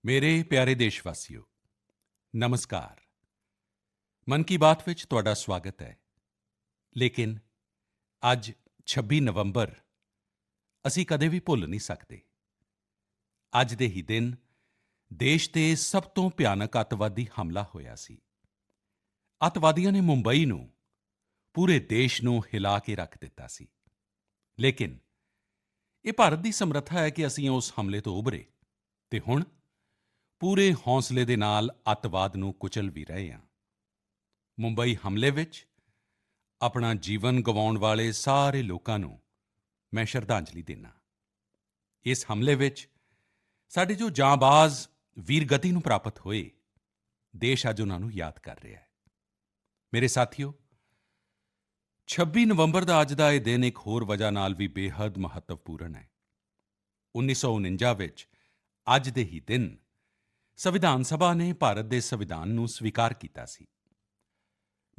ਮੇਰੇ ਪਿਆਰੇ ਦੇਸ਼ਵਾਸੀਓ, ਨਮਸਕਾਰ। ਮਨ ਕੀ ਬਾਤ ਵਿੱਚ ਤੁਹਾਡਾ ਸਵਾਗਤ ਹੈ। ਲੇਕਿਨ ਅੱਜ 26 ਨਵੰਬਰ ਅਸੀਂ ਕਦੇ ਵੀ ਭੁੱਲ ਨਹੀਂ ਸਕਦੇ। ਅੱਜ ਦੇ ਹੀ ਦਿਨ ਦੇਸ਼ 'ਤੇ ਸਭ ਤੋਂ ਭਿਆਨਕ ਅੱਤਵਾਦੀ ਹਮਲਾ ਹੋਇਆ ਸੀ। ਅੱਤਵਾਦੀਆਂ ਨੇ ਮੁੰਬਈ ਨੂੰ, ਪੂਰੇ ਦੇਸ਼ ਨੂੰ ਹਿਲਾ ਕੇ ਰੱਖ ਦਿੱਤਾ ਸੀ। ਲੇਕਿਨ ਇਹ ਭਾਰਤ ਦੀ ਸਮਰੱਥਾ ਹੈ ਕਿ ਅਸੀਂ ਉਸ ਹਮਲੇ ਤੋਂ ਉੱਭਰੇ ਅਤੇ ਹੁਣ ਪੂਰੇ ਹੌਸਲੇ ਦੇ ਨਾਲ ਅੱਤਵਾਦ ਨੂੰ ਕੁਚਲ ਵੀ ਰਹੇ ਹਾਂ। ਮੁੰਬਈ ਹਮਲੇ ਵਿੱਚ ਆਪਣਾ ਜੀਵਨ ਗਵਾਉਣ ਵਾਲੇ ਸਾਰੇ ਲੋਕਾਂ ਨੂੰ ਮੈਂ ਸ਼ਰਧਾਂਜਲੀ ਦਿੰਦਾ। ਇਸ ਹਮਲੇ ਵਿੱਚ ਸਾਡੇ ਜੋ ਜਾਂਬਾਜ਼ ਵੀਰਗਤੀ ਨੂੰ ਪ੍ਰਾਪਤ ਹੋਏ, ਦੇਸ਼ ਅੱਜ ਉਨ੍ਹਾਂ ਨੂੰ ਯਾਦ ਕਰ ਰਿਹਾ ਹੈ। ਮੇਰੇ ਸਾਥੀਓ, 26 ਨਵੰਬਰ ਦਾ ਅੱਜ ਦਾ ਇਹ ਦਿਨ ਇੱਕ ਹੋਰ ਵਜ੍ਹਾ ਨਾਲ ਵੀ ਬੇਹੱਦ ਮਹੱਤਵਪੂਰਨ ਹੈ। 1949 ਵਿੱਚ ਅੱਜ ਦੇ ਹੀ ਦਿਨ ਸੰਵਿਧਾਨ ਸਭਾ ਨੇ ਭਾਰਤ ਦੇ ਸੰਵਿਧਾਨ ਨੂੰ ਸਵੀਕਾਰ ਕੀਤਾ ਸੀ।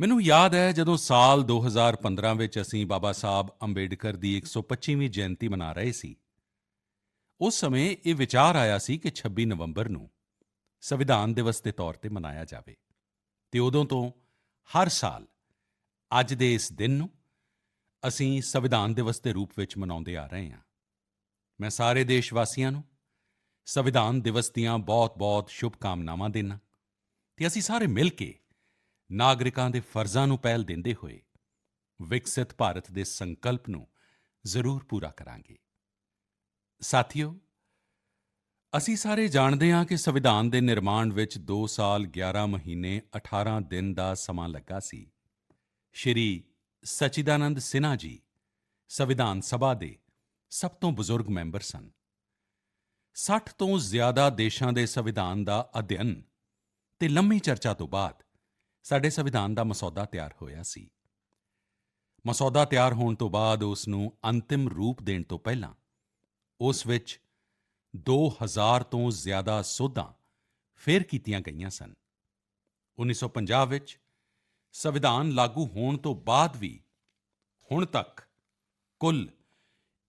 ਮੈਨੂੰ ਯਾਦ ਹੈ, ਜਦੋਂ ਸਾਲ 2015 ਵਿੱਚ ਅਸੀਂ ਬਾਬਾ ਸਾਹਿਬ ਅੰਬੇਡਕਰ ਦੀ 125ਵੀਂ ਜਯੰਤੀ ਮਨਾ ਰਹੇ ਸੀ, ਉਸ ਸਮੇਂ ਇਹ ਵਿਚਾਰ ਆਇਆ ਸੀ ਕਿ 26 ਨਵੰਬਰ ਨੂੰ ਸੰਵਿਧਾਨ ਦਿਵਸ ਦੇ ਤੌਰ ਤੇ ਮਨਾਇਆ ਜਾਵੇ ਅਤੇ ਉਦੋਂ ਤੋਂ ਹਰ ਸਾਲ ਅੱਜ ਦੇ ਇਸ ਦਿਨ ਨੂੰ ਅਸੀਂ ਸੰਵਿਧਾਨ ਦਿਵਸ ਦੇ ਰੂਪ ਵਿੱਚ ਮਨਾਉਂਦੇ ਆ ਰਹੇ ਹਾਂ। ਮੈਂ ਸਾਰੇ ਦੇਸ਼ਵਾਸੀਆਂ ਨੂੰ ਸੰਵਿਧਾਨ ਦਿਵਸ ਦੀਆਂ ਬਹੁਤ-ਬਹੁਤ ਸ਼ੁਭਕਾਮਨਾਵਾਂ ਦਿੰਦਾ ਅਤੇ ਅਸੀਂ ਸਾਰੇ ਮਿਲ ਕੇ ਨਾਗਰਿਕਾਂ ਦੇ ਫਰਜ਼ਾਂ ਨੂੰ ਪਹਿਲ ਦਿੰਦੇ ਹੋਏ ਵਿਕਸਿਤ ਭਾਰਤ ਦੇ ਸੰਕਲਪ ਨੂੰ ਜ਼ਰੂਰ ਪੂਰਾ ਕਰਾਂਗੇ। ਸਾਥੀਓ, ਅਸੀਂ ਸਾਰੇ ਜਾਣਦੇ ਹਾਂ ਕਿ ਸੰਵਿਧਾਨ ਦੇ ਨਿਰਮਾਣ ਵਿੱਚ 2 ਸਾਲ 11 ਮਹੀਨੇ 18 ਦਿਨ ਦਾ ਸਮਾਂ ਲੱਗਾ ਸੀ। ਸ਼੍ਰੀ ਸਚਿਦਾਨੰਦ ਸਿਨਹਾ ਜੀ ਸੰਵਿਧਾਨ ਸਭਾ ਦੇ ਸਭ ਤੋਂ ਬਜ਼ੁਰਗ ਮੈਂਬਰ ਸਨ। 60 ਤੋਂ ਜ਼ਿਆਦਾ ਦੇਸ਼ਾਂ ਦੇ ਸੰਵਿਧਾਨ ਦਾ ਅਧਿਐਨ ਅਤੇ ਲੰਮੀ ਚਰਚਾ ਤੋਂ ਬਾਅਦ ਸਾਡੇ ਸੰਵਿਧਾਨ ਦਾ ਮਸੌਦਾ ਤਿਆਰ ਹੋਇਆ ਸੀ। ਮਸੌਦਾ ਤਿਆਰ ਹੋਣ ਤੋਂ ਬਾਅਦ ਉਸ ਨੂੰ ਅੰਤਿਮ ਰੂਪ ਦੇਣ ਤੋਂ ਪਹਿਲਾਂ ਉਸ ਵਿੱਚ 2000 ਤੋਂ ਜ਼ਿਆਦਾ ਸੋਧਾਂ ਫਿਰ ਕੀਤੀਆਂ ਗਈਆਂ ਸਨ। 1950 ਵਿੱਚ ਸੰਵਿਧਾਨ ਲਾਗੂ ਹੋਣ ਤੋਂ ਬਾਅਦ ਵੀ ਹੁਣ ਤੱਕ ਕੁੱਲ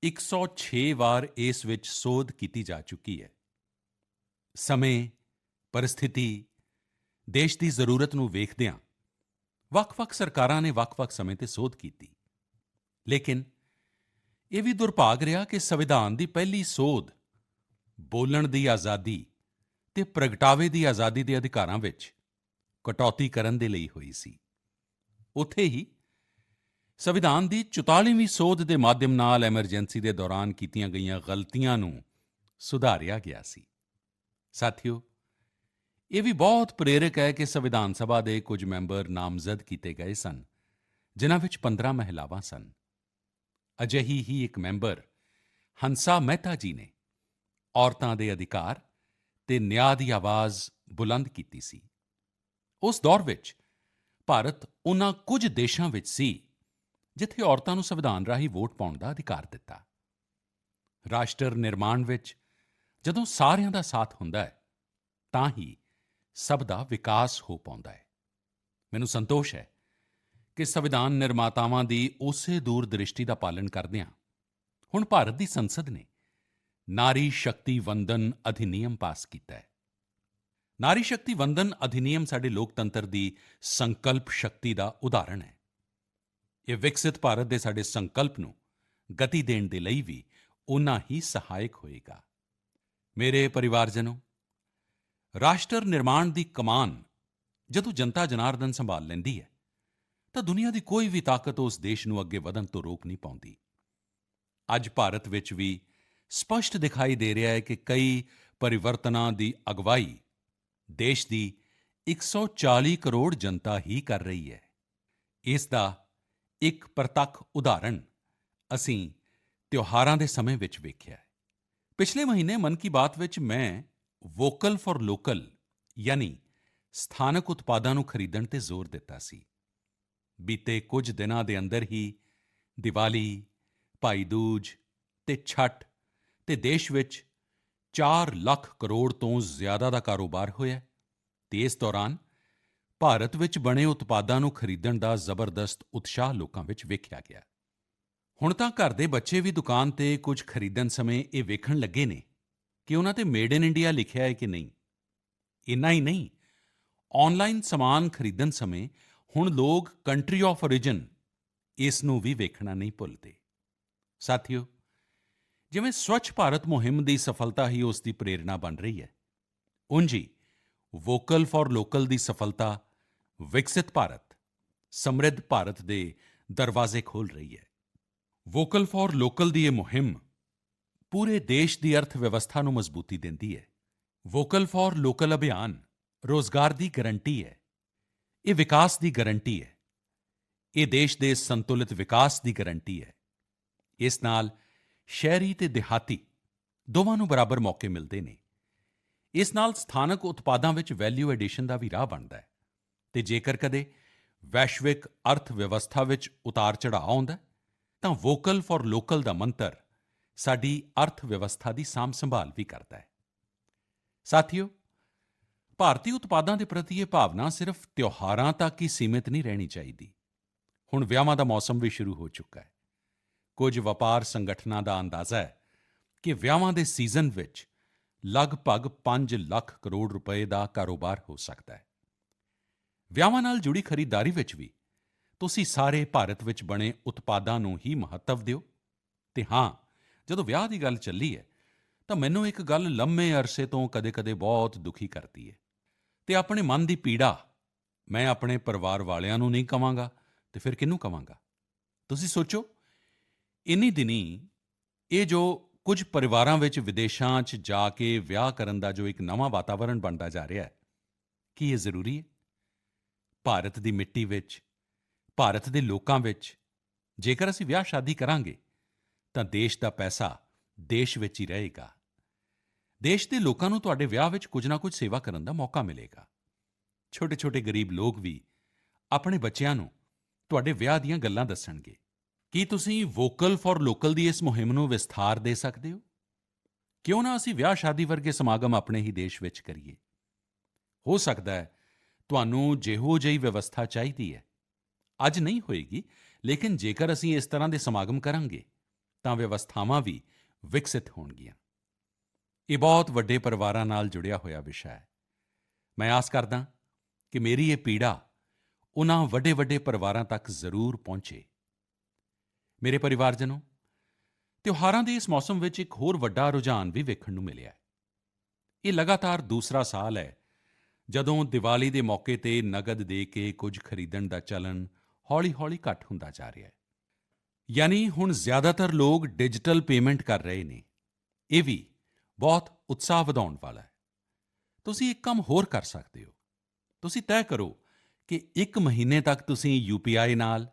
106 ਵਾਰ ਇਸ ਵਿੱਚ ਸੋਧ ਕੀਤੀ ਜਾ ਚੁੱਕੀ ਹੈ। ਸਮੇਂ, ਪਰਿਸਥਿਤੀ, ਦੇਸ਼ ਦੀ ਜ਼ਰੂਰਤ ਨੂੰ ਵੇਖਦਿਆਂ ਵੱਖ-ਵੱਖ ਸਰਕਾਰਾਂ ਨੇ ਵੱਖ-ਵੱਖ ਸਮੇਂ 'ਤੇ ਸੋਧ ਕੀਤੀ। ਲੇਕਿਨ ਇਹ ਵੀ ਦੁਰਭਾਗ ਰਿਹਾ ਕਿ ਸੰਵਿਧਾਨ ਦੀ ਪਹਿਲੀ ਸੋਧ ਬੋਲਣ ਦੀ ਆਜ਼ਾਦੀ ਅਤੇ ਪ੍ਰਗਟਾਵੇ ਦੀ ਆਜ਼ਾਦੀ ਦੇ ਅਧਿਕਾਰਾਂ ਵਿੱਚ ਕਟੌਤੀ ਕਰਨ ਦੇ ਲਈ ਹੋਈ ਸੀ। ਉੱਥੇ ਹੀ ਸੰਵਿਧਾਨ ਦੀ 44ਵੀਂ ਸੋਧ ਦੇ ਮਾਧਿਅਮ ਨਾਲ ਐਮਰਜੈਂਸੀ ਦੇ ਦੌਰਾਨ ਕੀਤੀਆਂ ਗਈਆਂ ਗਲਤੀਆਂ ਨੂੰ ਸੁਧਾਰਿਆ ਗਿਆ ਸੀ। ਸਾਥੀਓ, ਇਹ ਵੀ ਬਹੁਤ ਪ੍ਰੇਰਕ ਹੈ ਕਿ ਸੰਵਿਧਾਨ ਸਭਾ ਦੇ ਕੁਝ ਮੈਂਬਰ ਨਾਮਜ਼ਦ ਕੀਤੇ ਗਏ ਸਨ, ਜਿਨ੍ਹਾਂ ਵਿੱਚ 15 ਮਹਿਲਾਵਾਂ ਸਨ। ਅਜਿਹੀ ਹੀ ਇੱਕ ਮੈਂਬਰ ਹੰਸਾ ਮਹਿਤਾ ਜੀ ਨੇ ਔਰਤਾਂ ਦੇ ਅਧਿਕਾਰ ਅਤੇ ਨਿਆਂ ਦੀ ਆਵਾਜ਼ ਬੁਲੰਦ ਕੀਤੀ ਸੀ। ਉਸ ਦੌਰ ਵਿੱਚ ਭਾਰਤ ਉਨ੍ਹਾਂ ਕੁਝ ਦੇਸ਼ਾਂ ਵਿੱਚ ਸੀ ਜਿੱਥੇ ਔਰਤਾਂ ਨੂੰ ਸੰਵਿਧਾਨ ਰਾਹੀਂ ਵੋਟ ਪਾਉਣ ਦਾ ਅਧਿਕਾਰ ਦਿੱਤਾ। ਰਾਸ਼ਟਰ ਨਿਰਮਾਣ ਵਿੱਚ ਜਦੋਂ ਸਾਰਿਆਂ ਦਾ ਸਾਥ ਹੁੰਦਾ ਹੈ ਤਾਂ ਹੀ ਸਭ ਦਾ ਵਿਕਾਸ ਹੋ ਪਾਉਂਦਾ ਹੈ। ਮੈਨੂੰ ਸੰਤੋਸ਼ ਹੈ ਕਿ ਸੰਵਿਧਾਨ ਨਿਰਮਾਤਾਵਾਂ ਦੀ ਉਸੇ ਦੂਰਦ੍ਰਿਸ਼ਟੀ ਦਾ ਪਾਲਣ ਕਰਦਿਆਂ ਹੁਣ ਭਾਰਤ ਦੀ ਸੰਸਦ ਨੇ ਨਾਰੀ ਸ਼ਕਤੀ ਵੰਦਨ ਅਧਿਨਿਯਮ ਪਾਸ ਕੀਤਾ ਹੈ। ਨਾਰੀ ਸ਼ਕਤੀ ਵੰਦਨ ਅਧਿਨਿਯਮ ਸਾਡੇ ਲੋਕਤੰਤਰ ਦੀ ਸੰਕਲਪ ਸ਼ਕਤੀ ਦਾ ਉਦਾਹਰਣ ਹੈ। ਇਹ ਵਿਕਸਿਤ ਭਾਰਤ ਦੇ ਸਾਡੇ ਸੰਕਲਪ ਨੂੰ ਗਤੀ ਦੇਣ ਦੇ ਲਈ ਵੀ ਓਨਾ ਹੀ ਸਹਾਇਕ ਹੋਏਗਾ। ਮੇਰੇ ਪਰਿਵਾਰਜਨੋ, ਰਾਸ਼ਟਰ ਨਿਰਮਾਣ ਦੀ ਕਮਾਨ ਜਦੋਂ ਜਨਤਾ ਜਨਾਰਦਨ ਸੰਭਾਲ ਲੈਂਦੀ ਹੈ ਤਾਂ ਦੁਨੀਆ ਦੀ ਕੋਈ ਵੀ ਤਾਕਤ ਉਸ ਦੇਸ਼ ਨੂੰ ਅੱਗੇ ਵਧਣ ਤੋਂ ਰੋਕ ਨਹੀਂ ਪਾਉਂਦੀ। ਅੱਜ ਭਾਰਤ ਵਿੱਚ ਵੀ ਸਪਸ਼ਟ ਦਿਖਾਈ ਦੇ ਰਿਹਾ ਹੈ ਕਿ ਕਈ ਪਰਿਵਰਤਨਾਂ ਦੀ ਅਗਵਾਈ ਦੇਸ਼ ਦੀ 140 ਕਰੋੜ ਜਨਤਾ ਹੀ ਕਰ ਰਹੀ ਹੈ। ਇਸ ਦਾ ਇੱਕ ਪ੍ਰਤੱਖ ਉਦਾਹਰਣ ਅਸੀਂ ਤਿਉਹਾਰਾਂ ਦੇ ਸਮੇਂ ਵਿੱਚ ਵੇਖਿਆ ਹੈ। ਪਿਛਲੇ ਮਹੀਨੇ ਮਨ ਕੀ ਬਾਤ ਵਿੱਚ ਮੈਂ ਵੋਕਲ ਫਾਰ ਲੋਕਲ ਯਾਨੀ ਸਥਾਨਕ ਉਤਪਾਦਾਂ ਨੂੰ ਖਰੀਦਣ 'ਤੇ ਜ਼ੋਰ ਦਿੱਤਾ ਸੀ। ਬੀਤੇ ਕੁਝ ਦਿਨਾਂ ਦੇ ਅੰਦਰ ਹੀ ਦੀਵਾਲੀ, ਭਾਈ ਦੂਜ ਅਤੇ ਛੱਠ ਅਤੇ ਦੇਸ਼ ਵਿੱਚ 4 ਲੱਖ ਕਰੋੜ ਤੋਂ ਜ਼ਿਆਦਾ ਦਾ ਕਾਰੋਬਾਰ ਹੋਇਆ ਅਤੇ ਇਸ ਦੌਰਾਨ ਭਾਰਤ ਵਿੱਚ ਬਣੇ ਉਤਪਾਦਾਂ ਨੂੰ ਖਰੀਦਣ ਦਾ ਜ਼ਬਰਦਸਤ ਉਤਸ਼ਾਹ ਲੋਕਾਂ ਵਿੱਚ ਵੇਖਿਆ ਗਿਆ। ਹੁਣ ਤਾਂ ਘਰ ਦੇ ਬੱਚੇ ਵੀ ਦੁਕਾਨ 'ਤੇ ਕੁਝ ਖਰੀਦਣ ਸਮੇਂ ਇਹ ਵੇਖਣ ਲੱਗੇ ਨੇ ਕਿ ਉਨ੍ਹਾਂ 'ਤੇ ਮੇਡ ਇਨ ਇੰਡੀਆ ਲਿਖਿਆ ਹੈ ਕਿ ਨਹੀਂ। ਇੰਨਾ ਹੀ ਨਹੀਂ, ਆਨਲਾਈਨ ਸਾਮਾਨ ਖਰੀਦਣ ਸਮੇਂ ਹੁਣ ਲੋਕ ਕੰਟਰੀ ਆਫ origin ਇਸ ਨੂੰ ਵੀ ਵੇਖਣਾ ਨਹੀਂ ਭੁੱਲਦੇ। ਸਾਥੀਓ, ਜਿਵੇਂ ਸਵੱਛ ਭਾਰਤ ਮੁਹਿੰਮ ਦੀ ਸਫਲਤਾ ਹੀ ਉਸ ਦੀ ਪ੍ਰੇਰਣਾ ਬਣ ਰਹੀ ਹੈ, ਉਂਝ ਹੀ ਵੋਕਲ ਫਾਰ ਲੋਕਲ ਦੀ ਸਫਲਤਾ ਵਿਕਸਿਤ ਭਾਰਤ, ਸਮਰਿੱਧ ਭਾਰਤ ਦੇ ਦਰਵਾਜ਼ੇ ਖੋਲ੍ਹ ਰਹੀ ਹੈ। ਵੋਕਲ ਫਾਰ ਲੋਕਲ ਦੀ ਇਹ ਮੁਹਿੰਮ ਪੂਰੇ ਦੇਸ਼ ਦੀ ਅਰਥ ਵਿਵਸਥਾ ਨੂੰ ਮਜ਼ਬੂਤੀ ਦਿੰਦੀ ਹੈ। ਵੋਕਲ ਫਾਰ ਲੋਕਲ ਅਭਿਆਨ ਰੋਜ਼ਗਾਰ ਦੀ ਗਾਰੰਟੀ ਹੈ, ਇਹ ਵਿਕਾਸ ਦੀ ਗਾਰੰਟੀ ਹੈ, ਇਹ ਦੇਸ਼ ਦੇ ਸੰਤੁਲਿਤ ਵਿਕਾਸ ਦੀ ਗਾਰੰਟੀ ਹੈ। ਇਸ ਨਾਲ ਸ਼ਹਿਰੀ ਤੇ ਦਿਹਾਤੀ ਦੋਵਾਂ ਨੂੰ ਬਰਾਬਰ ਮੌਕੇ ਮਿਲਦੇ ਨੇ। ਇਸ ਨਾਲ ਸਥਾਨਕ ਉਤਪਾਦਾਂ ਵਿੱਚ ਵੈਲਿਊ ਐਡੀਸ਼ਨ ਦਾ ਵੀ ਰਾਹ ਬਣਦਾ ਹੈ ਅਤੇ ਜੇਕਰ ਕਦੇ ਵੈਸ਼ਵਿਕ ਅਰਥ ਵਿਵਸਥਾ ਵਿੱਚ ਉਤਾਰ ਚੜ੍ਹਾਅ ਆਉਂਦਾ ਹੈ, ਤਾਂ ਵੋਕਲ ਫਾਰ ਲੋਕਲ ਦਾ ਮੰਤਰ ਸਾਡੀ ਅਰਥ ਵਿਵਸਥਾ ਦੀ ਸਾਂਭ ਸੰਭਾਲ ਵੀ ਕਰਦਾ ਹੈ। ਸਾਥੀਓ, ਭਾਰਤੀ ਉਤਪਾਦਾਂ ਦੇ ਪ੍ਰਤੀ ਇਹ ਭਾਵਨਾ ਸਿਰਫ ਤਿਉਹਾਰਾਂ ਤੱਕ ਹੀ ਸੀਮਿਤ ਨਹੀਂ ਰਹਿਣੀ ਚਾਹੀਦੀ। ਹੁਣ ਵਿਆਹਾਂ ਦਾ ਮੌਸਮ ਵੀ ਸ਼ੁਰੂ ਹੋ ਚੁੱਕਾ ਹੈ। ਕੁਝ ਵਪਾਰ ਸੰਗਠਨਾਂ ਦਾ ਅੰਦਾਜ਼ਾ ਹੈ ਕਿ ਵਿਆਹਾਂ ਦੇ ਸੀਜ਼ਨ ਵਿੱਚ ਲਗਭਗ 5 ਲੱਖ ਕਰੋੜ ਰੁਪਏ ਦਾ ਕਾਰੋਬਾਰ ਹੋ ਸਕਦਾ ਹੈ। ਵਿਆਹਾਂ ਨਾਲ ਜੁੜੀ ਖਰੀਦਦਾਰੀ ਵਿੱਚ ਵੀ ਤੁਸੀਂ ਸਾਰੇ ਭਾਰਤ ਵਿੱਚ ਬਣੇ ਉਤਪਾਦਾਂ ਨੂੰ ਹੀ ਮਹੱਤਵ ਦਿਓ। ਅਤੇ ਹਾਂ, ਜਦੋਂ ਵਿਆਹ ਦੀ ਗੱਲ ਚੱਲੀ ਹੈ ਤਾਂ ਮੈਨੂੰ ਇੱਕ ਗੱਲ ਲੰਮੇ ਅਰਸੇ ਤੋਂ ਕਦੇ-ਕਦੇ ਬਹੁਤ ਦੁਖੀ ਕਰਦੀ ਹੈ ਅਤੇ ਆਪਣੇ ਮਨ ਦੀ ਪੀੜਾ ਮੈਂ ਆਪਣੇ ਪਰਿਵਾਰ ਵਾਲਿਆਂ ਨੂੰ ਨਹੀਂ ਕਹਾਂਗਾ ਤੇ ਫਿਰ ਕਿਹਨੂੰ ਕਹਾਂਗਾ। ਤੁਸੀਂ ਸੋਚੋ, ਇਨ੍ਹੀਂ ਦਿਨੀਂ ਇਹ ਜੋ ਕੁਝ ਪਰਿਵਾਰਾਂ ਵਿੱਚ ਵਿਦੇਸ਼ਾਂ 'ਚ ਜਾ ਕੇ ਵਿਆਹ ਕਰਨ ਦਾ ਜੋ ਇੱਕ ਨਵਾਂ ਵਾਤਾਵਰਣ ਬਣਦਾ ਜਾ ਰਿਹਾ ਹੈ, ਕੀ ਇਹ ਜ਼ਰੂਰੀ ਹੈ? ਭਾਰਤ ਦੀ ਮਿੱਟੀ ਵਿੱਚ, ਭਾਰਤ ਦੇ ਲੋਕਾਂ ਵਿੱਚ ਜੇਕਰ ਅਸੀਂ ਵਿਆਹ ਸ਼ਾਦੀ ਕਰਾਂਗੇ ਤਾਂ ਦੇਸ਼ ਦਾ ਪੈਸਾ ਦੇਸ਼ ਵਿੱਚ ਹੀ ਰਹੇਗਾ। ਦੇਸ਼ ਦੇ ਲੋਕਾਂ ਨੂੰ ਤੁਹਾਡੇ ਵਿਆਹ ਵਿੱਚ ਕੁਝ ਨਾ ਕੁਝ ਸੇਵਾ ਕਰਨ ਦਾ ਮੌਕਾ ਮਿਲੇਗਾ। ਛੋਟੇ-ਛੋਟੇ ਗਰੀਬ ਲੋਕ ਵੀ ਆਪਣੇ ਬੱਚਿਆਂ ਨੂੰ ਤੁਹਾਡੇ ਵਿਆਹ ਦੀਆਂ ਗੱਲਾਂ ਦੱਸਣਗੇ। ਕੀ ਤੁਸੀਂ ਵੋਕਲ ਫਾਰ ਲੋਕਲ ਦੀ ਇਸ ਮੁਹਿੰਮ ਨੂੰ ਵਿਸਥਾਰ ਦੇ ਸਕਦੇ ਹੋ? ਕਿਉਂ ਨਾ ਅਸੀਂ ਵਿਆਹ ਸ਼ਾਦੀ ਵਰਗੇ ਸਮਾਗਮ ਆਪਣੇ ਹੀ ਦੇਸ਼ ਵਿੱਚ ਕਰੀਏ। ਹੋ ਸਕਦਾ ਹੈ ਤੁਹਾਨੂੰ ਜਿਹੋ ਜਿਹੀ ਵਿਵਸਥਾ ਚਾਹੀਦੀ ਹੈ ਅੱਜ ਨਹੀਂ ਹੋਏਗੀ, ਲੇਕਿਨ ਜੇਕਰ ਅਸੀਂ ਇਸ ਤਰ੍ਹਾਂ ਦੇ ਸਮਾਗਮ ਕਰਾਂਗੇ ਤਾਂ ਵਿਵਸਥਾਵਾਂ ਵੀ ਵਿਕਸਿਤ ਹੋਣਗੀਆਂ। ਇਹ ਬਹੁਤ ਵੱਡੇ ਪਰਿਵਾਰਾਂ ਨਾਲ ਜੁੜਿਆ ਹੋਇਆ ਵਿਸ਼ਾ ਹੈ। ਮੈਂ ਆਸ ਕਰਦਾ ਕਿ ਮੇਰੀ ਇਹ ਪੀੜਾ ਉਨ੍ਹਾਂ ਵੱਡੇ-ਵੱਡੇ ਪਰਿਵਾਰਾਂ ਤੱਕ ਜ਼ਰੂਰ ਪਹੁੰਚੇ। ਮੇਰੇ ਪਰਿਵਾਰਜਨੋ, ਤਿਉਹਾਰਾਂ ਦੇ ਇਸ ਮੌਸਮ ਵਿੱਚ ਇੱਕ ਹੋਰ ਵੱਡਾ ਰੁਝਾਨ ਵੀ ਵੇਖਣ ਨੂੰ ਮਿਲਿਆ ਹੈ। ਇਹ ਲਗਾਤਾਰ ਦੂਸਰਾ ਸਾਲ ਹੈ ਜਦੋਂ ਦੀਵਾਲੀ ਦੇ ਮੌਕੇ ਤੇ ਨਗਦ ਦੇ ਕੇ ਕੁਝ ਖਰੀਦਣ ਦਾ ਚਲਨ ਹੌਲੀ-ਹੌਲੀ ਘੱਟ ਹੁੰਦਾ ਜਾ ਰਿਹਾ ਹੈ। ਯਾਨੀ ਹੁਣ ਜ਼ਿਆਦਾਤਰ ਲੋਕ ਡਿਜੀਟਲ ਪੇਮੈਂਟ ਕਰ ਰਹੇ ਨੇ। ਇਹ ਵੀ ਬਹੁਤ ਉਤਸ਼ਾਹ ਵਧਾਉਣ ਵਾਲਾ ਹੈ। ਤੁਸੀਂ ਇੱਕ ਕੰਮ ਹੋਰ ਕਰ ਸਕਦੇ ਹੋ। ਤੁਸੀਂ ਤੈਅ ਕਰੋ ਕਿ 1 ਮਹੀਨੇ ਤੱਕ ਤੁਸੀਂ UPI ਨਾਲ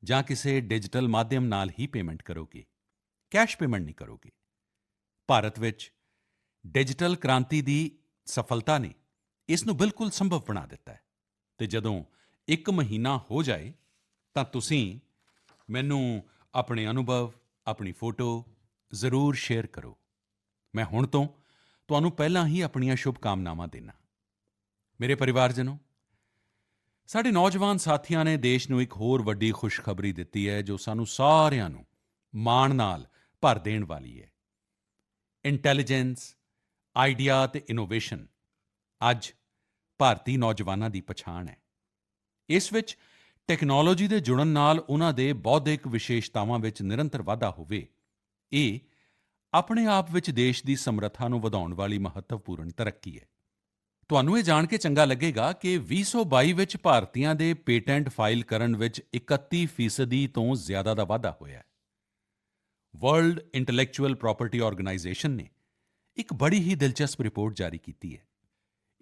ਜਾਂ ਕਿਸੇ ਡਿਜੀਟਲ ਮਾਧਿਅਮ ਨਾਲ ਹੀ ਪੇਮੈਂਟ ਕਰੋਗੇ, ਕੈਸ਼ ਪੇਮੈਂਟ ਨਹੀਂ ਕਰੋਗੇ। ਭਾਰਤ ਵਿੱਚ ਡਿਜੀਟਲ ਕ੍ਰਾਂਤੀ ਦੀ ਸਫਲਤਾ ਨੇ ਇਸ ਨੂੰ ਬਿਲਕੁਲ ਸੰਭਵ ਬਣਾ ਦਿੱਤਾ ਹੈ ਅਤੇ ਜਦੋਂ 1 ਮਹੀਨਾ ਹੋ ਜਾਏ ਤਾਂ ਤੁਸੀਂ ਮੈਨੂੰ ਆਪਣੇ ਅਨੁਭਵ, ਆਪਣੀ ਫੋਟੋ ਜ਼ਰੂਰ ਸ਼ੇਅਰ ਕਰੋ। ਮੈਂ ਹੁਣ ਤੋਂ ਤੁਹਾਨੂੰ ਪਹਿਲਾਂ ਹੀ ਆਪਣੀਆਂ ਸ਼ੁਭਕਾਮਨਾਵਾਂ ਦਿੰਦਾ। ਮੇਰੇ ਪਰਿਵਾਰਜਨੋ, ਸਾਡੇ ਨੌਜਵਾਨ ਸਾਥੀਆਂ ਨੇ ਦੇਸ਼ ਨੂੰ ਇੱਕ ਹੋਰ ਵੱਡੀ ਖੁਸ਼ਖਬਰੀ ਦਿੱਤੀ ਹੈ ਜੋ ਸਾਨੂੰ ਸਾਰਿਆਂ ਨੂੰ ਮਾਣ ਨਾਲ ਭਰ ਦੇਣ ਵਾਲੀ ਹੈ। ਇੰਟੈਲੀਜੈਂਸ, ਆਈਡੀਆ ਅਤੇ ਇਨੋਵੇਸ਼ਨ ਅੱਜ ਭਾਰਤੀ ਨੌਜਵਾਨਾਂ ਦੀ ਪਛਾਣ ਹੈ। ਇਸ ਵਿੱਚ ਟੈਕਨੋਲੋਜੀ ਦੇ ਜੁੜਨ ਨਾਲ ਉਨ੍ਹਾਂ ਦੇ ਬੌਧਿਕ ਵਿਸ਼ੇਸ਼ਤਾਵਾਂ ਵਿੱਚ ਨਿਰੰਤਰ ਵਾਧਾ ਹੋਵੇ, ਇਹ ਆਪਣੇ ਆਪ ਵਿੱਚ ਦੇਸ਼ ਦੀ ਸਮਰੱਥਾ ਨੂੰ ਵਧਾਉਣ ਵਾਲੀ ਮਹੱਤਵਪੂਰਨ ਤਰੱਕੀ ਹੈ। ਤੁਹਾਨੂੰ ਇਹ ਜਾਣ ਕੇ ਚੰਗਾ ਲੱਗੇਗਾ ਕਿ 2022 ਵਿੱਚ ਭਾਰਤੀਆਂ ਦੇ ਪੇਟੈਂਟ ਫਾਈਲ ਕਰਨ ਵਿੱਚ 31% ਤੋਂ ਜ਼ਿਆਦਾ ਦਾ ਵਾਧਾ ਹੋਇਆ ਹੈ। ਵਰਲਡ ਇੰਟੈਲੈਕਚੁਅਲ ਪ੍ਰਾਪਰਟੀ ਆਰਗੇਨਾਈਜੇਸ਼ਨ ਨੇ ਇੱਕ ਬੜੀ ਹੀ ਦਿਲਚਸਪ ਰਿਪੋਰਟ ਜਾਰੀ ਕੀਤੀ ਹੈ।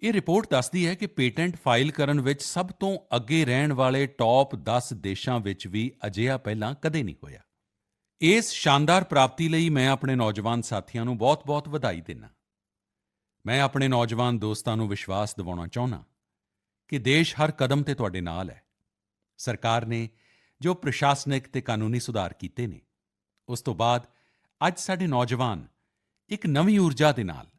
ਇਹ ਰਿਪੋਰਟ ਦੱਸਦੀ ਹੈ ਕਿ ਪੇਟੈਂਟ ਫਾਈਲ ਕਰਨ ਵਿੱਚ ਸਭ ਤੋਂ ਅੱਗੇ ਰਹਿਣ ਵਾਲੇ ਟੌਪ 10 ਦੇਸ਼ਾਂ ਵਿੱਚ ਵੀ ਅਜਿਹਾ ਪਹਿਲਾਂ ਕਦੇ ਨਹੀਂ ਹੋਇਆ। ਇਸ ਸ਼ਾਨਦਾਰ ਪ੍ਰਾਪਤੀ ਲਈ ਮੈਂ ਆਪਣੇ ਨੌਜਵਾਨ ਸਾਥੀਆਂ ਨੂੰ ਬਹੁਤ-ਬਹੁਤ ਵਧਾਈ ਦਿੰਦਾ। ਮੈਂ ਆਪਣੇ ਨੌਜਵਾਨ ਦੋਸਤਾਂ ਨੂੰ ਵਿਸ਼ਵਾਸ ਦਿਵਾਉਣਾ ਚਾਹੁੰਦਾ ਕਿ ਦੇਸ਼ ਹਰ ਕਦਮ ਤੇ ਤੁਹਾਡੇ ਨਾਲ ਹੈ। ਸਰਕਾਰ ਨੇ ਜੋ ਪ੍ਰਸ਼ਾਸਨਿਕ ਤੇ ਕਾਨੂੰਨੀ ਸੁਧਾਰ ਕੀਤੇ ਨੇ, ਉਸ ਤੋਂ ਬਾਅਦ ਅੱਜ ਸਾਡੇ ਨੌਜਵਾਨ ਇੱਕ ਨਵੀਂ ਊਰਜਾ ਦੇ ਨਾਲ